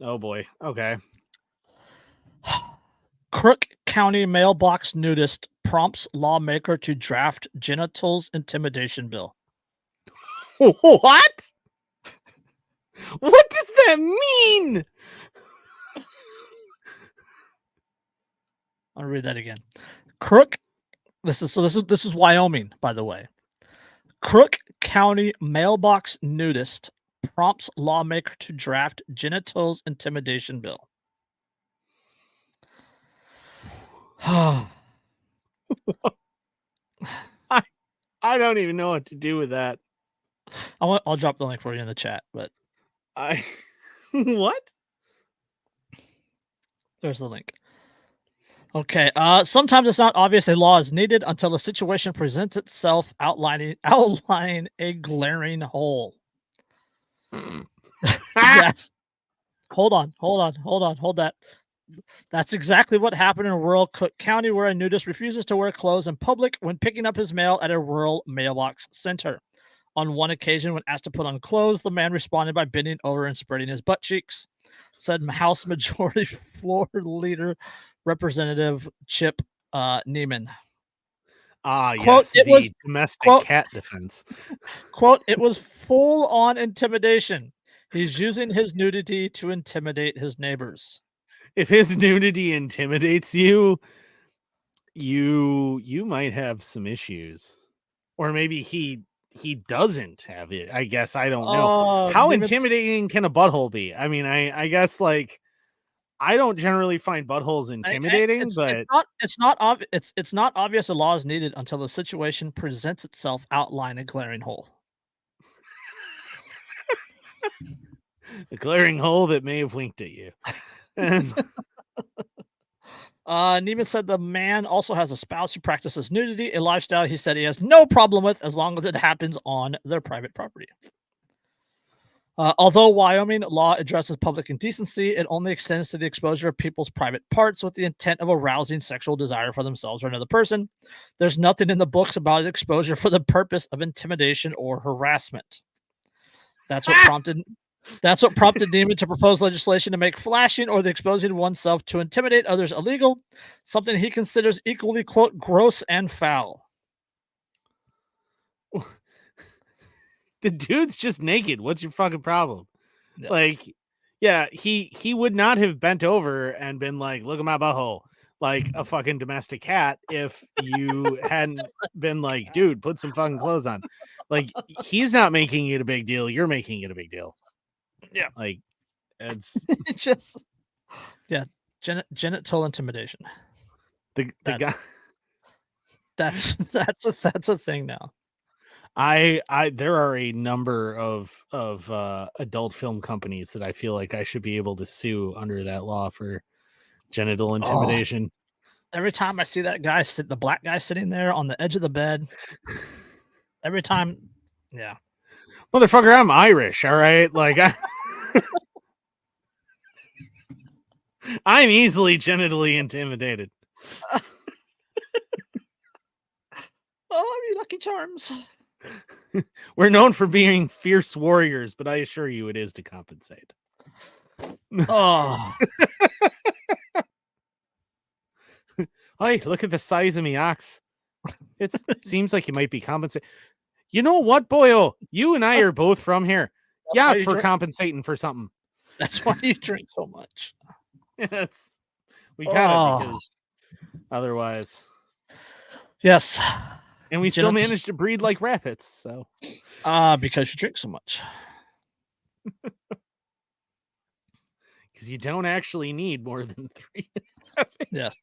Oh boy. Okay. Crook County mailbox nudist prompts lawmaker to draft genitals intimidation bill. What? What does that mean? I'll read that again. Crook. This is Wyoming, by the way. Crook County mailbox nudist prompts lawmaker to draft genitals intimidation bill. I don't even know what to do with that. I'll drop the link for you in the chat, but what? There's the link. Okay. Sometimes it's not obvious a law is needed until a situation presents itself, outlining a glaring hole. Yes. Hold that. That's exactly what happened in rural Cook County, where a nudist refuses to wear clothes in public when picking up his mail at a rural mailbox center. On one occasion, when asked to put on clothes, the man responded by bending over and spreading his butt cheeks, said House Majority Floor Leader Representative Chip Neiman. Ah, Quote, yes, it was domestic quote, cat defense. Quote, it was full-on intimidation. He's using his nudity to intimidate his neighbors. If his nudity intimidates you, you might have some issues. Or maybe he doesn't have it. I guess I don't know. How intimidating can a butthole be? I mean, I guess like I don't generally find buttholes intimidating, but it's not obvious a law is needed until the situation presents itself, outline a glaring hole. a glaring hole that may have winked at you. Neiman said the man also has a spouse who practices nudity, a lifestyle he said he has no problem with as long as it happens on their private property. Although Wyoming law addresses public indecency, it only extends to the exposure of people's private parts with the intent of arousing sexual desire for themselves or another person. There's nothing in the books about exposure for the purpose of intimidation or harassment. That's what prompted Neiman to propose legislation to make flashing or the exposing of oneself to intimidate others illegal, something he considers equally, quote, gross and foul. The dude's just naked. What's your fucking problem? Yes. Like, yeah, he would not have bent over and been like, look at my butthole, like a fucking domestic cat if you hadn't been like, dude, put some fucking clothes on. Like, he's not making it a big deal. You're making it a big deal. Yeah. Like, it's just, yeah, genital intimidation. The guy. That's a thing now. There are a number of adult film companies that I feel like I should be able to sue under that law for genital intimidation. Every time I see that guy the black guy sitting there on the edge of the bed, every time, yeah. Motherfucker, I'm Irish, all right? Like I'm easily genitally intimidated. Oh, you Lucky Charms. We're known for being fierce warriors, but I assure you it is to compensate. Oh. Hey, look at the size of me ox. It seems like you might be compensating. You know what, boyo? You and I are both from here. Yeah, it's for compensating for something. That's why you drink so much. We gotta, because otherwise. Yes. And we still managed to breed like rabbits. So, because you drink so much. Because you don't actually need more than 3. Yes.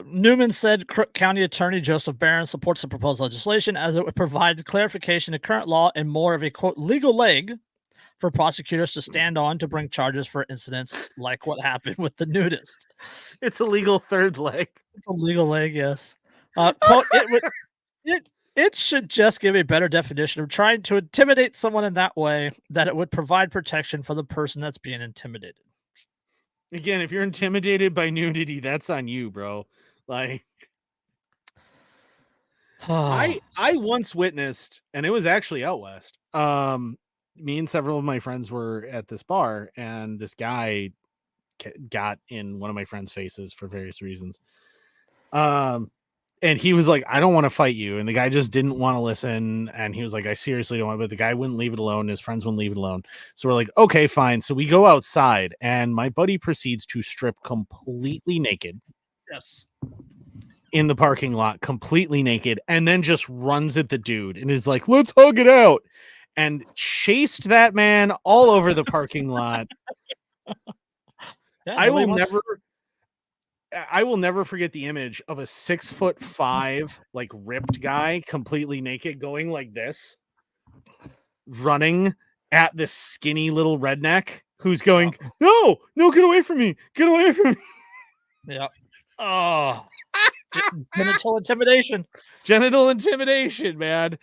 Newman said Crook County Attorney Joseph Barron supports the proposed legislation as it would provide clarification to current law and more of a, quote, legal leg for prosecutors to stand on to bring charges for incidents like what happened with the nudist. It's a legal third leg. It's a legal leg, yes. Quote, it should just give a better definition of trying to intimidate someone in that way, that it would provide protection for the person that's being intimidated. Again, if you're intimidated by nudity, that's on you, bro. Like, I once witnessed, and it was actually out west. Me and several of my friends were at this bar, and this guy got in one of my friends' faces for various reasons. And he was like, I don't want to fight you. And the guy just didn't want to listen. And he was like, I seriously don't want to, but the guy wouldn't leave it alone. His friends wouldn't leave it alone. So we're like, okay, fine. So we go outside and my buddy proceeds to strip completely naked. Yes. In the parking lot, completely naked, and then just runs at the dude and is like, let's hug it out. And chased that man all over the parking lot. Yeah, I will never forget the image of a 6'5", like ripped guy, completely naked, going like this, running at this skinny little redneck who's going, no, get away from me. Get away from me. Yeah. Oh, genital intimidation. Genital intimidation, man.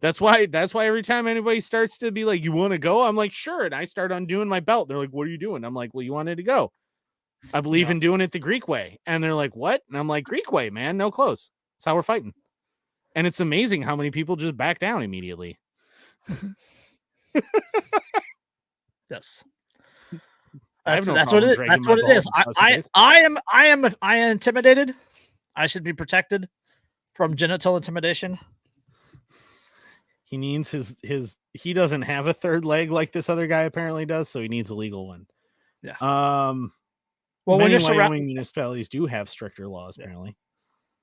That's why every time anybody starts to be like, you want to go? I'm like, sure. And I start undoing my belt. They're like, what are you doing? I'm like, well, you wanted to go. I believe in doing it the Greek way. And they're like, what? And I'm like, Greek way, man. No clothes. That's how we're fighting. And it's amazing how many people just back down immediately. Yes. That's what it is. I am intimidated. I should be protected from genital intimidation. He needs he doesn't have a third leg like this other guy apparently does, so he needs a legal one. Yeah. Well, many Wyoming municipalities do have stricter laws, apparently.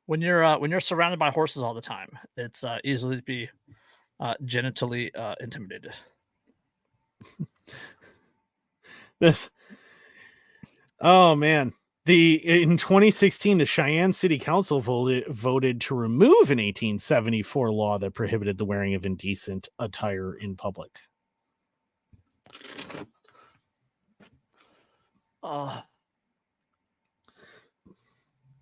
When you're surrounded by horses all the time, it's easily to be genitally intimidated. Oh man. In 2016, the Cheyenne City Council voted to remove an 1874 law that prohibited the wearing of indecent attire in public.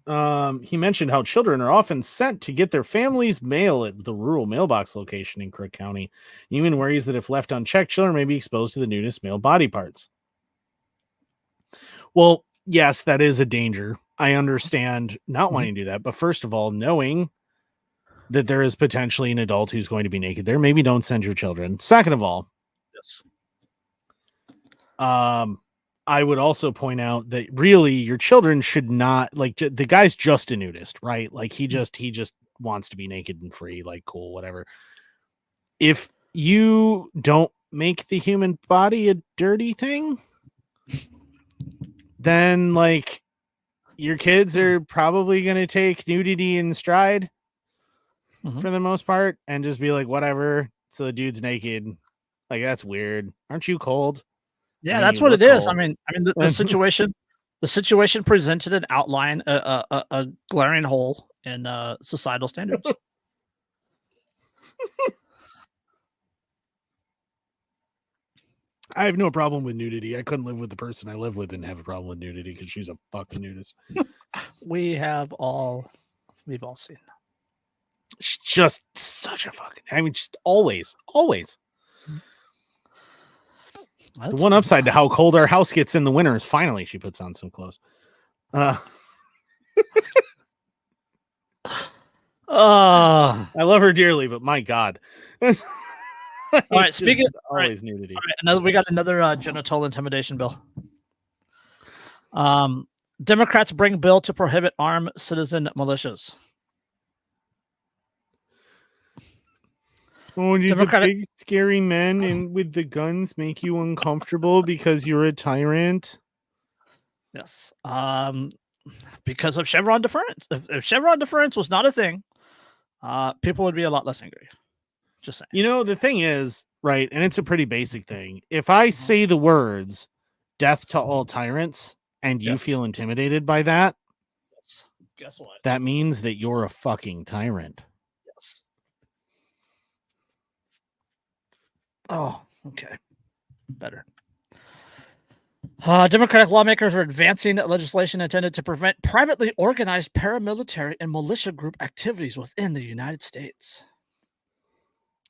He mentioned how children are often sent to get their family's mail at the rural mailbox location in Crook County. He even worries that if left unchecked, children may be exposed to the nudist male body parts. Well, yes, that is a danger. I understand not wanting to do that. But first of all, knowing that there is potentially an adult who's going to be naked there, maybe don't send your children. Second of all, yes. I would also point out that really your children should not, like, the guy's just a nudist, right? Like he just wants to be naked and free, like, cool, whatever. If you don't make the human body a dirty thing, then like your kids are probably going to take nudity in stride for the most part and just be like, whatever. So the dude's naked. Like, that's weird. Aren't you cold? Yeah, that's what it is. I mean, the situation presented an outline, a glaring hole in societal standards. I have no problem with nudity. I couldn't live with the person I live with and have a problem with nudity because she's a fucking nudist. We've all seen. It's just such a fucking. I mean, just always. The one upside to how cold our house gets in the winter is finally she puts on some clothes. I love her dearly, but my God. All right, speaking of always nudity. All right, we got another genital intimidation bill. Democrats bring bill to prohibit armed citizen militias. Oh, did the big scary men with the guns make you uncomfortable because you're a tyrant? Yes. Because of Chevron deference. If Chevron deference was not a thing, people would be a lot less angry. Just saying. You know, the thing is, right, and it's a pretty basic thing. If I say the words "death to all tyrants" and you feel intimidated by that, guess what? That means that you're a fucking tyrant. Yes. Oh, okay. Better. Democratic lawmakers are advancing legislation intended to prevent privately organized paramilitary and militia group activities within the United States.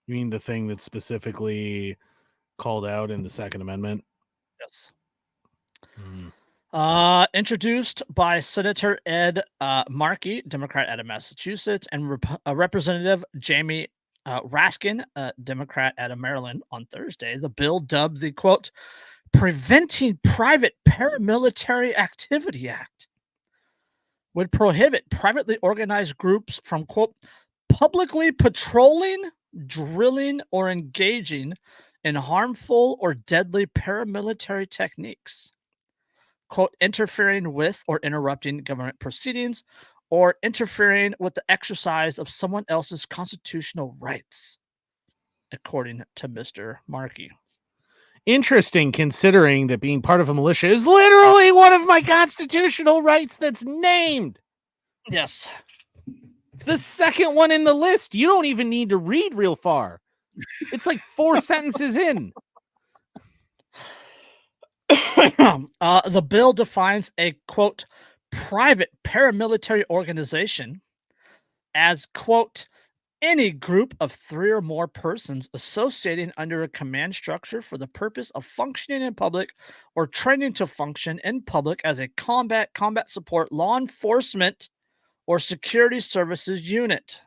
You mean the thing that's specifically called out in the Second Amendment? Yes. Mm. Introduced by Senator Ed Markey, Democrat out of Massachusetts, and Representative Jamie Raskin, Democrat out of Maryland, on Thursday. The bill, dubbed the quote, Preventing Private Paramilitary Activity Act, would prohibit privately organized groups from, quote, publicly patrolling, drilling, or engaging in harmful or deadly paramilitary techniques, quote, interfering with or interrupting government proceedings, or interfering with the exercise of someone else's constitutional rights, according to Mr. Markey. Interesting, considering that being part of a militia is literally one of my constitutional rights that's named. Yes. It's the second one in the list. You don't even need to read real far. It's like 4 sentences in. The bill defines a, quote, private paramilitary organization as, quote, any group of 3 or more persons associating under a command structure for the purpose of functioning in public or training to function in public as a combat support, law enforcement, or security services unit.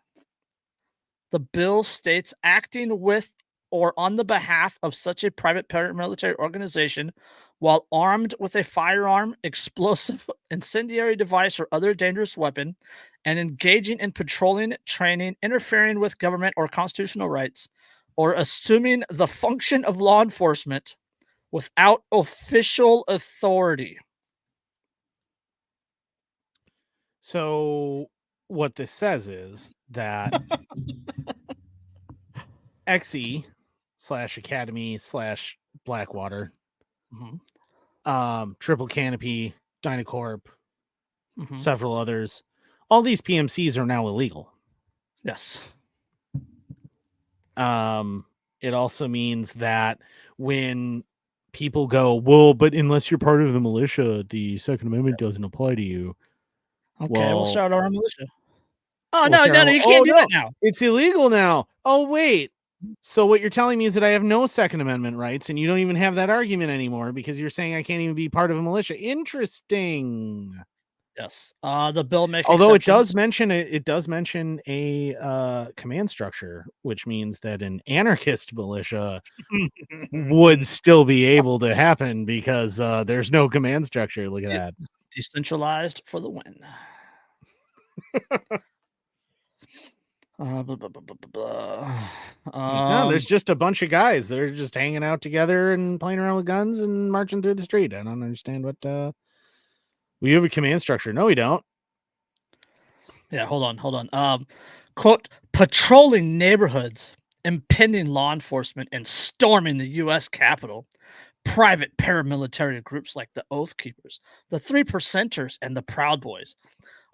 The bill states acting with or on the behalf of such a private paramilitary organization while armed with a firearm, explosive, incendiary device, or other dangerous weapon, and engaging in patrolling, training, interfering with government or constitutional rights, or assuming the function of law enforcement without official authority. So what this says is that XE/Academy/Blackwater, Triple Canopy, Dynacorp, several others, all these PMCs are now illegal. Yes. It also means that when people go, well, but unless you're part of the militia, the Second Amendment doesn't apply to you. Okay, we'll start our own militia. Oh, We'll no, start you can't do that now. It's illegal now. Oh, wait. So what you're telling me is that I have no Second Amendment rights, and you don't even have that argument anymore because you're saying I can't even be part of a militia. Interesting. Yes. The bill makes although it does mention a command structure, which means that an anarchist militia would still be able to happen because there's no command structure. Look at that. Decentralized for the win. No, there's just a bunch of guys that are just hanging out together and playing around with guns and marching through the street. I don't understand what we have a command structure. No, we don't. Yeah, hold on. Quote, patrolling neighborhoods, impending law enforcement, and storming the U.S. Capitol. Private paramilitary groups like the Oath Keepers, the 3%ers, and the Proud Boys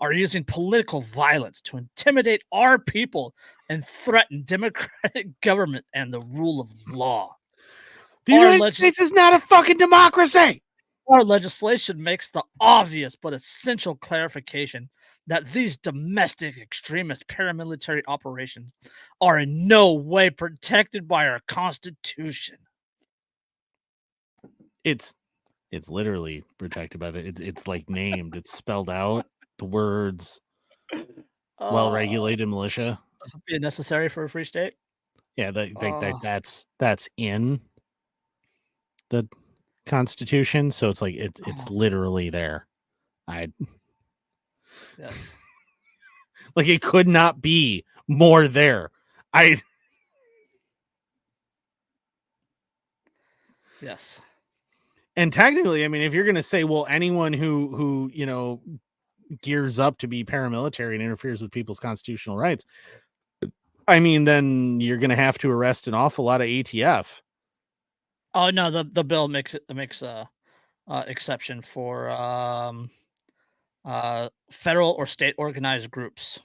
are using political violence to intimidate our people and threaten democratic government and the rule of law. The United States is not a fucking democracy. Our legislation makes the obvious but essential clarification that these domestic extremist paramilitary operations are in no way protected by our Constitution. It's literally protected by it's like named. It's spelled out. The words well-regulated militia. Be necessary for a free state. Yeah, that's in the Constitution, so it's like it's literally there. Yes. Like it could not be more there. Yes. And technically, I mean, if you're going to say, well, anyone who gears up to be paramilitary and interferes with people's constitutional rights, I mean, then you're going to have to arrest an awful lot of ATF. Oh no, the bill makes exception for federal or state organized groups.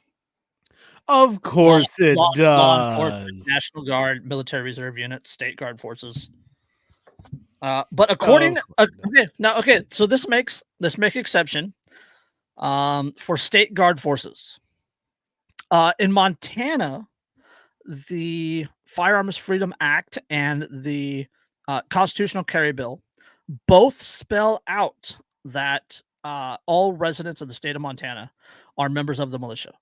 Of course it does. Law enforcement, National Guard, military reserve units, state guard forces. But according so this makes exception for state guard forces. In Montana, the Firearms Freedom Act and the Constitutional Carry Bill both spell out that all residents of the state of Montana are members of the militia.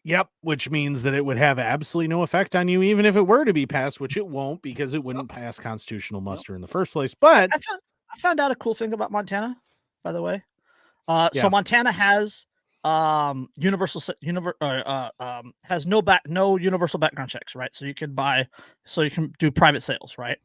Yep, which means that it would have absolutely no effect on you, even if it were to be passed, which it won't, because it wouldn't pass constitutional muster in the first place. But I found out a cool thing about Montana, by the way. So Montana has has no universal background checks, right? So you can do private sales, right?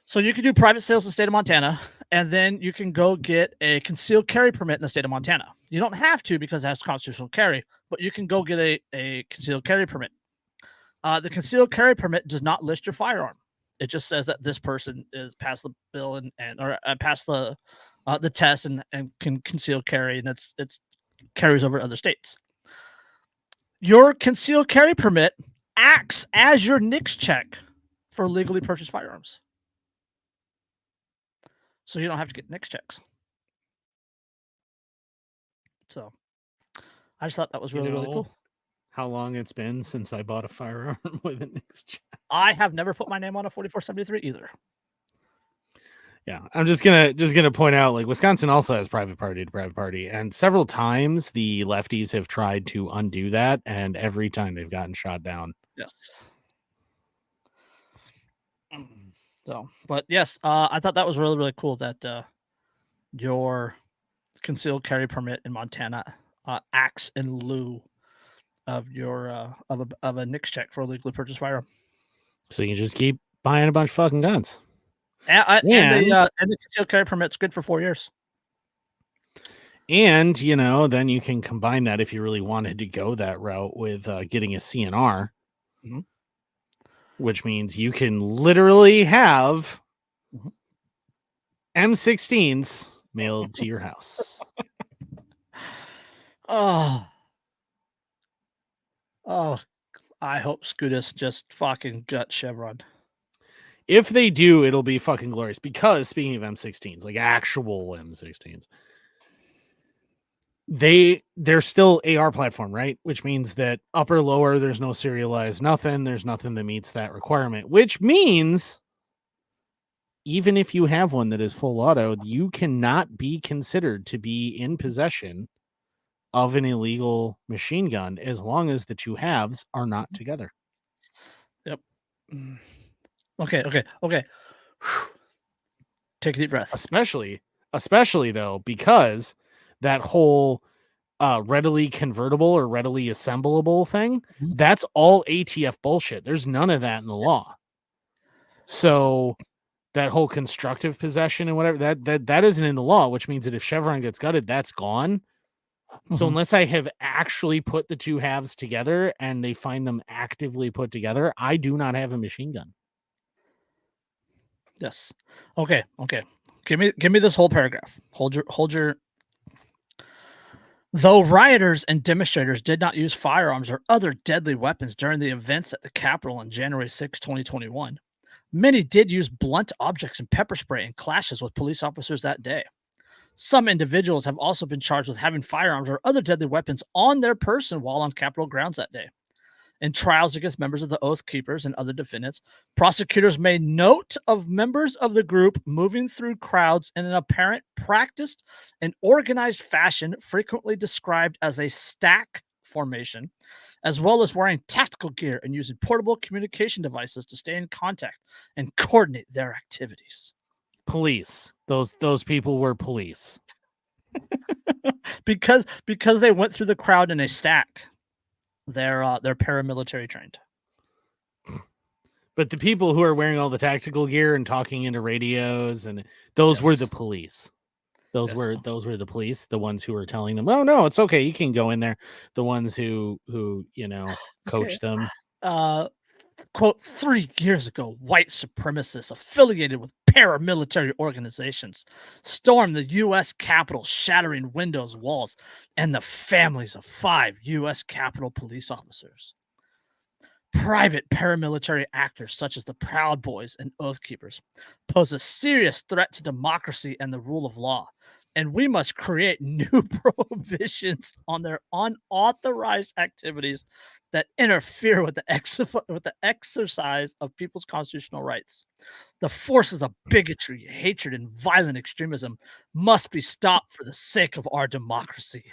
So you can do private sales in the state of Montana, and then you can go get a concealed carry permit in the state of Montana. You don't have to because it has constitutional carry, but you can go get a concealed carry permit. The concealed carry permit does not list your firearm. It just says that this person is passed the bill and passed the test and can conceal carry, and it's carries over to other states. Your concealed carry permit acts as your NICS check for legally purchased firearms. So you don't have to get NICS checks. So I just thought that was really cool. How long it's been since I bought a firearm with a NICS check? I have never put my name on a 4473 either. Yeah, I'm just gonna point out, like, Wisconsin also has private party to private party, and several times the lefties have tried to undo that, and every time they've gotten shot down. Yes. So, but yes, I thought that was really cool that your concealed carry permit in Montana acts in lieu of your of a NICS check for a legally purchased firearm. So you just keep buying a bunch of fucking guns. And the concealed carry permit's good for 4 years. And then you can combine that if you really wanted to go that route with getting a CNR. Mm-hmm. Which means you can literally have M16s mailed to your house. Oh, I hope Scootus just fucking gut Chevron. If they do, it'll be fucking glorious. Because speaking of M16s, like actual M16s, they're still AR platform, right? Which means that upper, lower, there's no serialized nothing. There's nothing that meets that requirement, which means even if you have one that is full auto, you cannot be considered to be in possession of an illegal machine gun as long as the two halves are not together. Yep. Okay. Take a deep breath. Especially though, because that whole readily convertible or readily assemblable thing, that's all ATF bullshit. There's none of that in the law. So that whole constructive possession and whatever, that isn't in the law, which means that if Chevron gets gutted, that's gone. So unless I have actually put the two halves together and they find them actively put together, I do not have a machine gun. Yes. Okay. Give me this whole paragraph. Hold your. Though rioters and demonstrators did not use firearms or other deadly weapons during the events at the Capitol on January 6, 2021, many did use blunt objects and pepper spray in clashes with police officers that day. Some individuals have also been charged with having firearms or other deadly weapons on their person while on Capitol grounds that day. In trials against members of the Oath Keepers and other defendants, prosecutors made note of members of the group moving through crowds in an apparent practiced and organized fashion, frequently described as a stack formation, as well as wearing tactical gear and using portable communication devices to stay in contact and coordinate their activities. Police. Those people were police. because they went through the crowd in a stack. They're paramilitary trained. But the people who are wearing all the tactical gear and talking into radios, and those were the police. Those were the police, the ones who were telling them, "Oh no, it's okay, you can go in there." The ones who coached them. Quote, 3 years ago, white supremacists affiliated with paramilitary organizations stormed the U.S. Capitol, shattering windows, walls, and the families of 5 U.S. Capitol police officers. Private paramilitary actors such as the Proud Boys and Oath Keepers pose a serious threat to democracy and the rule of law, and we must create new prohibitions on their unauthorized activities that interfere with the exercise of people's constitutional rights. The forces of bigotry, hatred, and violent extremism must be stopped for the sake of our democracy.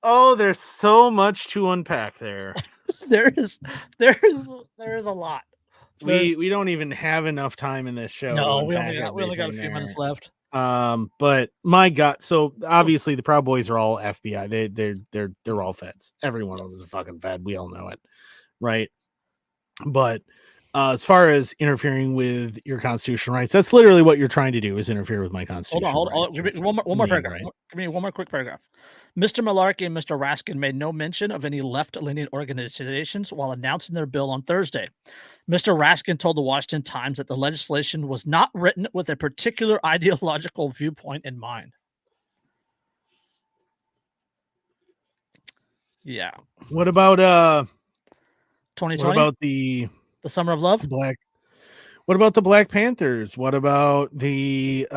Oh, there's so much to unpack there. there is a lot. We don't even have enough time in this show. No, we only got a few minutes left. But my God, so obviously the Proud Boys are all FBI. They're all feds. Every one of them is a fucking fed. We all know it, right? But as far as interfering with your constitutional rights, that's literally what you're trying to do, is interfere with my constitution. Hold on. Give me one more paragraph. Right? Give me one more quick paragraph. Mr. Malarkey and Mr. Raskin made no mention of any left-leaning organizations while announcing their bill on Thursday. Mr. Raskin told the Washington Times that the legislation was not written with a particular ideological viewpoint in mind. Yeah. What about 2020? What about the Summer of Love? What about the Black Panthers? What about the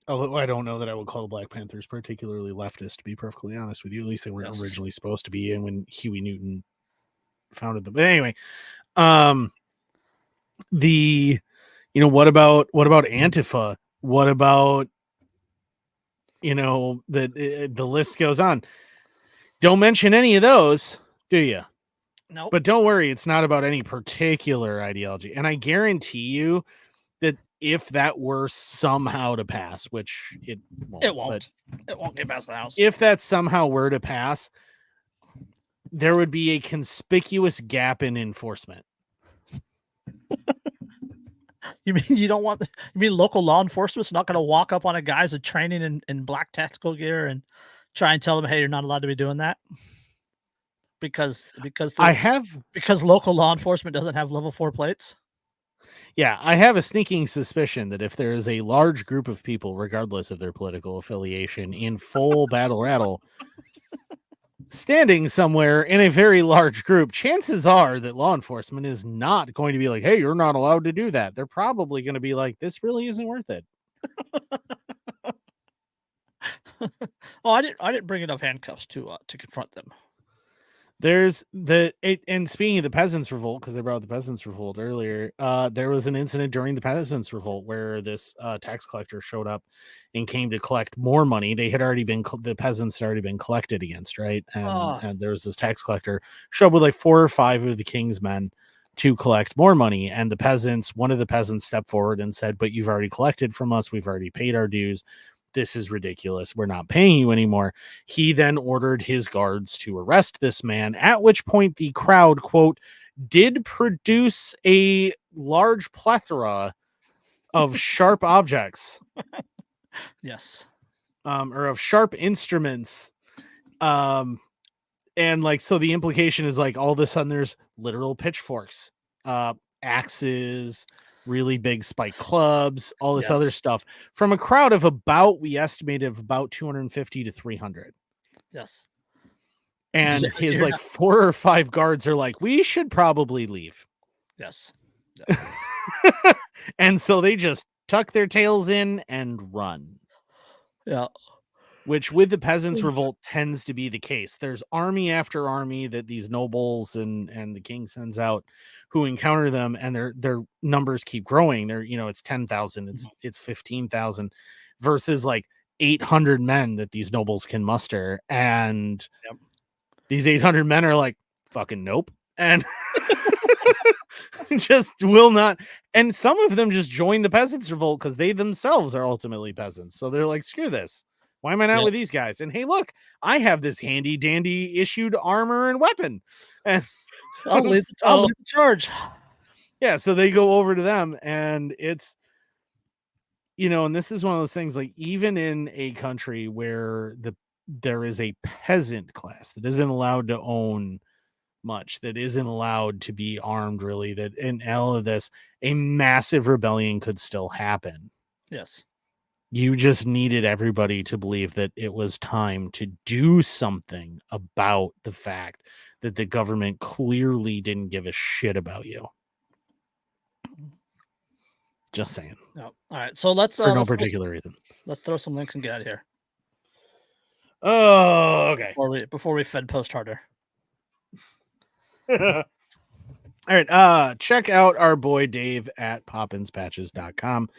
I don't know that I would call the Black Panthers particularly leftist, to be perfectly honest with you. At least they weren't originally supposed to be, and when Huey Newton founded them. But anyway, what about Antifa? What about the list goes on. Don't mention any of those, do you? No. But don't worry, it's not about any particular ideology. And I guarantee you that if that were somehow to pass, which it won't get past the House. If that somehow were to pass, there would be a conspicuous gap in enforcement. You mean local law enforcement's not going to walk up on a guy who's training in black tactical gear and try and tell them, hey, you're not allowed to be doing that? Because local law enforcement doesn't have level 4 plates. Yeah, I have a sneaking suspicion that if there is a large group of people, regardless of their political affiliation, in full battle rattle, standing somewhere in a very large group, chances are that law enforcement is not going to be like, hey, you're not allowed to do that. They're probably going to be like, this really isn't worth it. I didn't bring enough handcuffs to confront them. There's and speaking of the Peasants' Revolt, because I brought the Peasants' Revolt earlier, there was an incident during the Peasants' Revolt where this tax collector showed up and came to collect more money. They had already been, the peasants had already been collected against, right? And there was this tax collector showed up with like 4 or 5 of the king's men to collect more money. And one of the peasants stepped forward and said, but you've already collected from us. We've already paid our dues. This is ridiculous. We're not paying you anymore. He then ordered his guards to arrest this man, at which point the crowd, quote, did produce a large plethora of sharp objects. Yes. Or of sharp instruments. And like, so the implication is like all of a sudden there's literal pitchforks, axes, really big spike clubs, all this other stuff from a crowd of we estimated of about 250 to 300. Yes. And his 4 or 5 guards are like, we should probably leave. Yes. And so they just tuck their tails in and run. Yeah. Which with the Peasants' Revolt tends to be the case. There's army after army that these nobles and the king sends out who encounter them, and their numbers keep growing. They're, it's 10,000, it's 15,000 versus like 800 men that these nobles can muster. And these 800 men are like, fucking nope. And just will not. And some of them just join the Peasants' Revolt because they themselves are ultimately peasants. So they're like, screw this. Why am I not with these guys? And hey, look, I have this handy dandy issued armor and weapon. And I'll lead the charge. Yeah, so they go over to them, and it's, and this is one of those things, like, even in a country where there is a peasant class that isn't allowed to own much, that isn't allowed to be armed, really, that in all of this, a massive rebellion could still happen. Yes. You just needed everybody to believe that it was time to do something about the fact that the government clearly didn't give a shit about you. Just saying. No. All right. So let's for no particular reason. Let's throw some links and get out of here. Oh, okay. Before we fed post harder. All right. Check out our boy Dave at poppinspatches.com.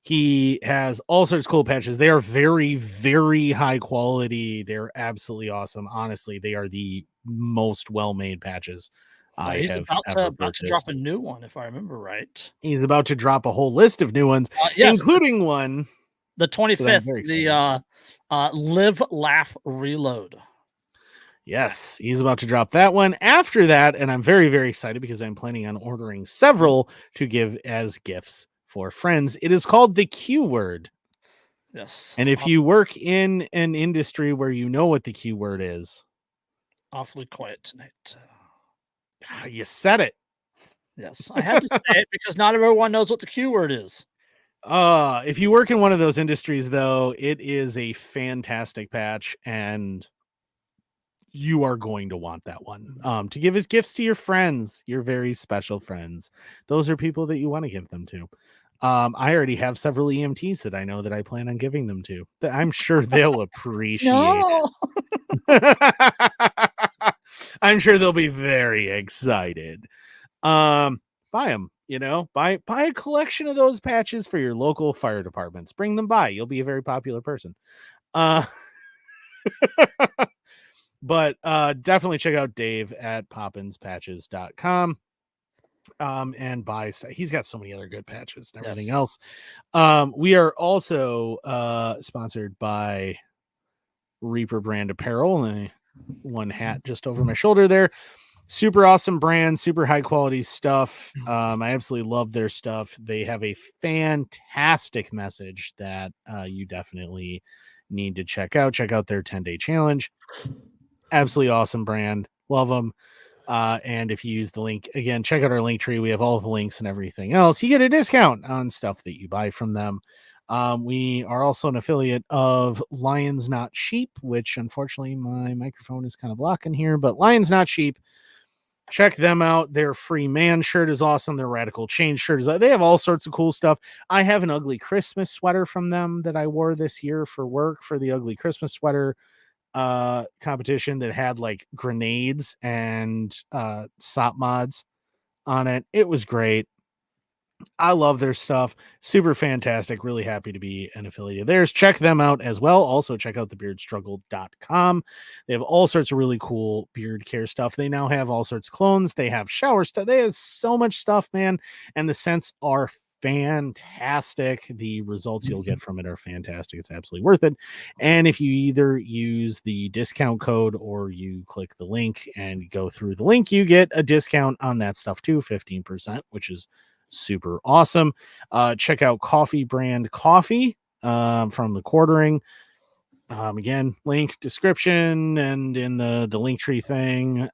He has all sorts of cool patches. They are very, very high quality. They're absolutely awesome. Honestly, they are the most well-made patches He's about to drop a new one, if I remember right. He's about to drop a whole list of new ones, yes, including one. The 25th, the Live, Laugh, Reload. Yes, he's about to drop that one. After that, and I'm very, very excited because I'm planning on ordering several to give as gifts for friends. It is called the Q word. Yes. And if you work in an industry where you know what the Q word is, awfully quiet tonight. You said it. Yes, I had to say it because not everyone knows what the Q word is. If you work in one of those industries, though, it is a fantastic patch, and you are going to want that one to give as gifts to your friends, your very special friends. Those are people that you want to give them to. I already have several EMTs that I know that I plan on giving them to, that I'm sure they'll appreciate it. I'm sure they'll be very excited. Buy them, buy a collection of those patches for your local fire departments. Bring them by. You'll be a very popular person. But definitely check out Dave at poppinspatches.com. And buy stuff. He's got so many other good patches and everything else. We are also sponsored by Reaper brand apparel, and one hat just over my shoulder there. Super awesome brand, super high quality stuff. I absolutely love their stuff. They have a fantastic message that you definitely need to check out. Check out their 10-day challenge. Absolutely awesome brand. Love them. And if you use the link, again, check out our link tree. We have all the links and everything else. You get a discount on stuff that you buy from them. We are also an affiliate of Lions Not Sheep, which unfortunately my microphone is kind of blocking here, but Lions Not Sheep, check them out. Their Free Man shirt is awesome. Their Radical Change shirt is, they have all sorts of cool stuff. I have an ugly Christmas sweater from them that I wore this year for work for the ugly Christmas sweater competition that had like grenades and SOP mods on it. It was great. I love their stuff. Super fantastic. Really happy to be an affiliate of theirs. Check them out as well. Also, check out thebeardstruggle.com. They have all sorts of really cool beard care stuff. They now have all sorts of clones. They have shower stuff. They have so much stuff, man. And the scents are fantastic. The results you'll get from it are fantastic. It's absolutely worth it. And if you either use the discount code or you click the link and go through the link, you get a discount on that stuff too, 15%, which is super awesome. Check out Coffee Brand Coffee from the Quartering. Again, link description and in the link tree thing.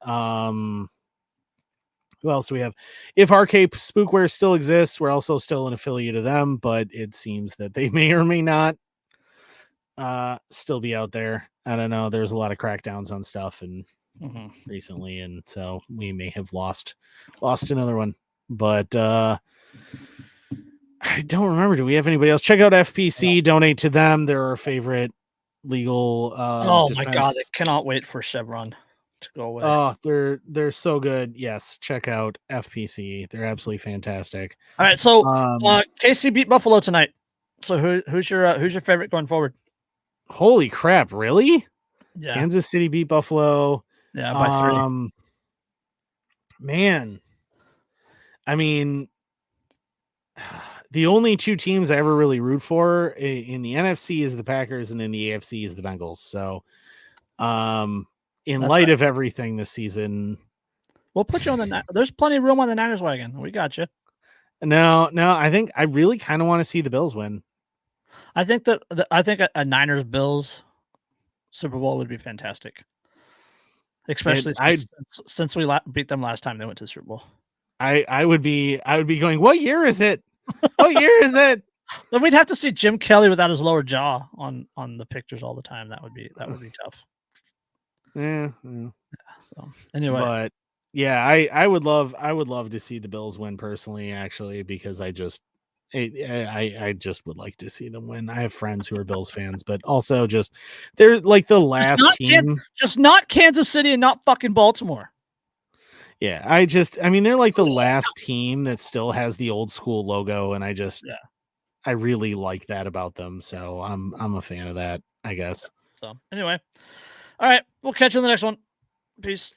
Who else do we have? If Arcade Spookware still exists, we're also still an affiliate of them, but it seems that they may or may not still be out there. I don't know. There's a lot of crackdowns on stuff and recently, and so we may have lost another one. But I don't remember. Do we have anybody else? Check out FPC. Donate to them. They're our favorite legal. My God! I cannot wait for Chevron to go away. Oh, they're so good. Yes, check out FPC. They're absolutely fantastic. All right, so KC beat Buffalo tonight. So who's your favorite going forward? Holy crap! Really? Yeah. Kansas City beat Buffalo. Yeah, by 3. Man, I mean, the only two teams I ever really root for in the NFC is the Packers, and in the AFC is the Bengals. So, in light of everything this season, we'll put you on the. There's plenty of room on the Niners wagon. We got you. No, I think I really kind of want to see the Bills win. I think that I think a Niners Bills Super Bowl would be fantastic, especially since we beat them last time they went to the Super Bowl. I would be going, what year is it? What year is it? Then we'd have to see Jim Kelly without his lower jaw on the pictures all the time. That would be tough. Yeah. So anyway, but yeah, I would love to see the Bills win personally, actually, because I just would like to see them win. I have friends who are Bills fans, but also just they're like the last team. Just not Kansas City and not fucking Baltimore. Yeah, I mean, they're like the last team that still has the old school logo, and I really like that about them. So I'm a fan of that, I guess. So anyway, all right, we'll catch you in the next one. Peace.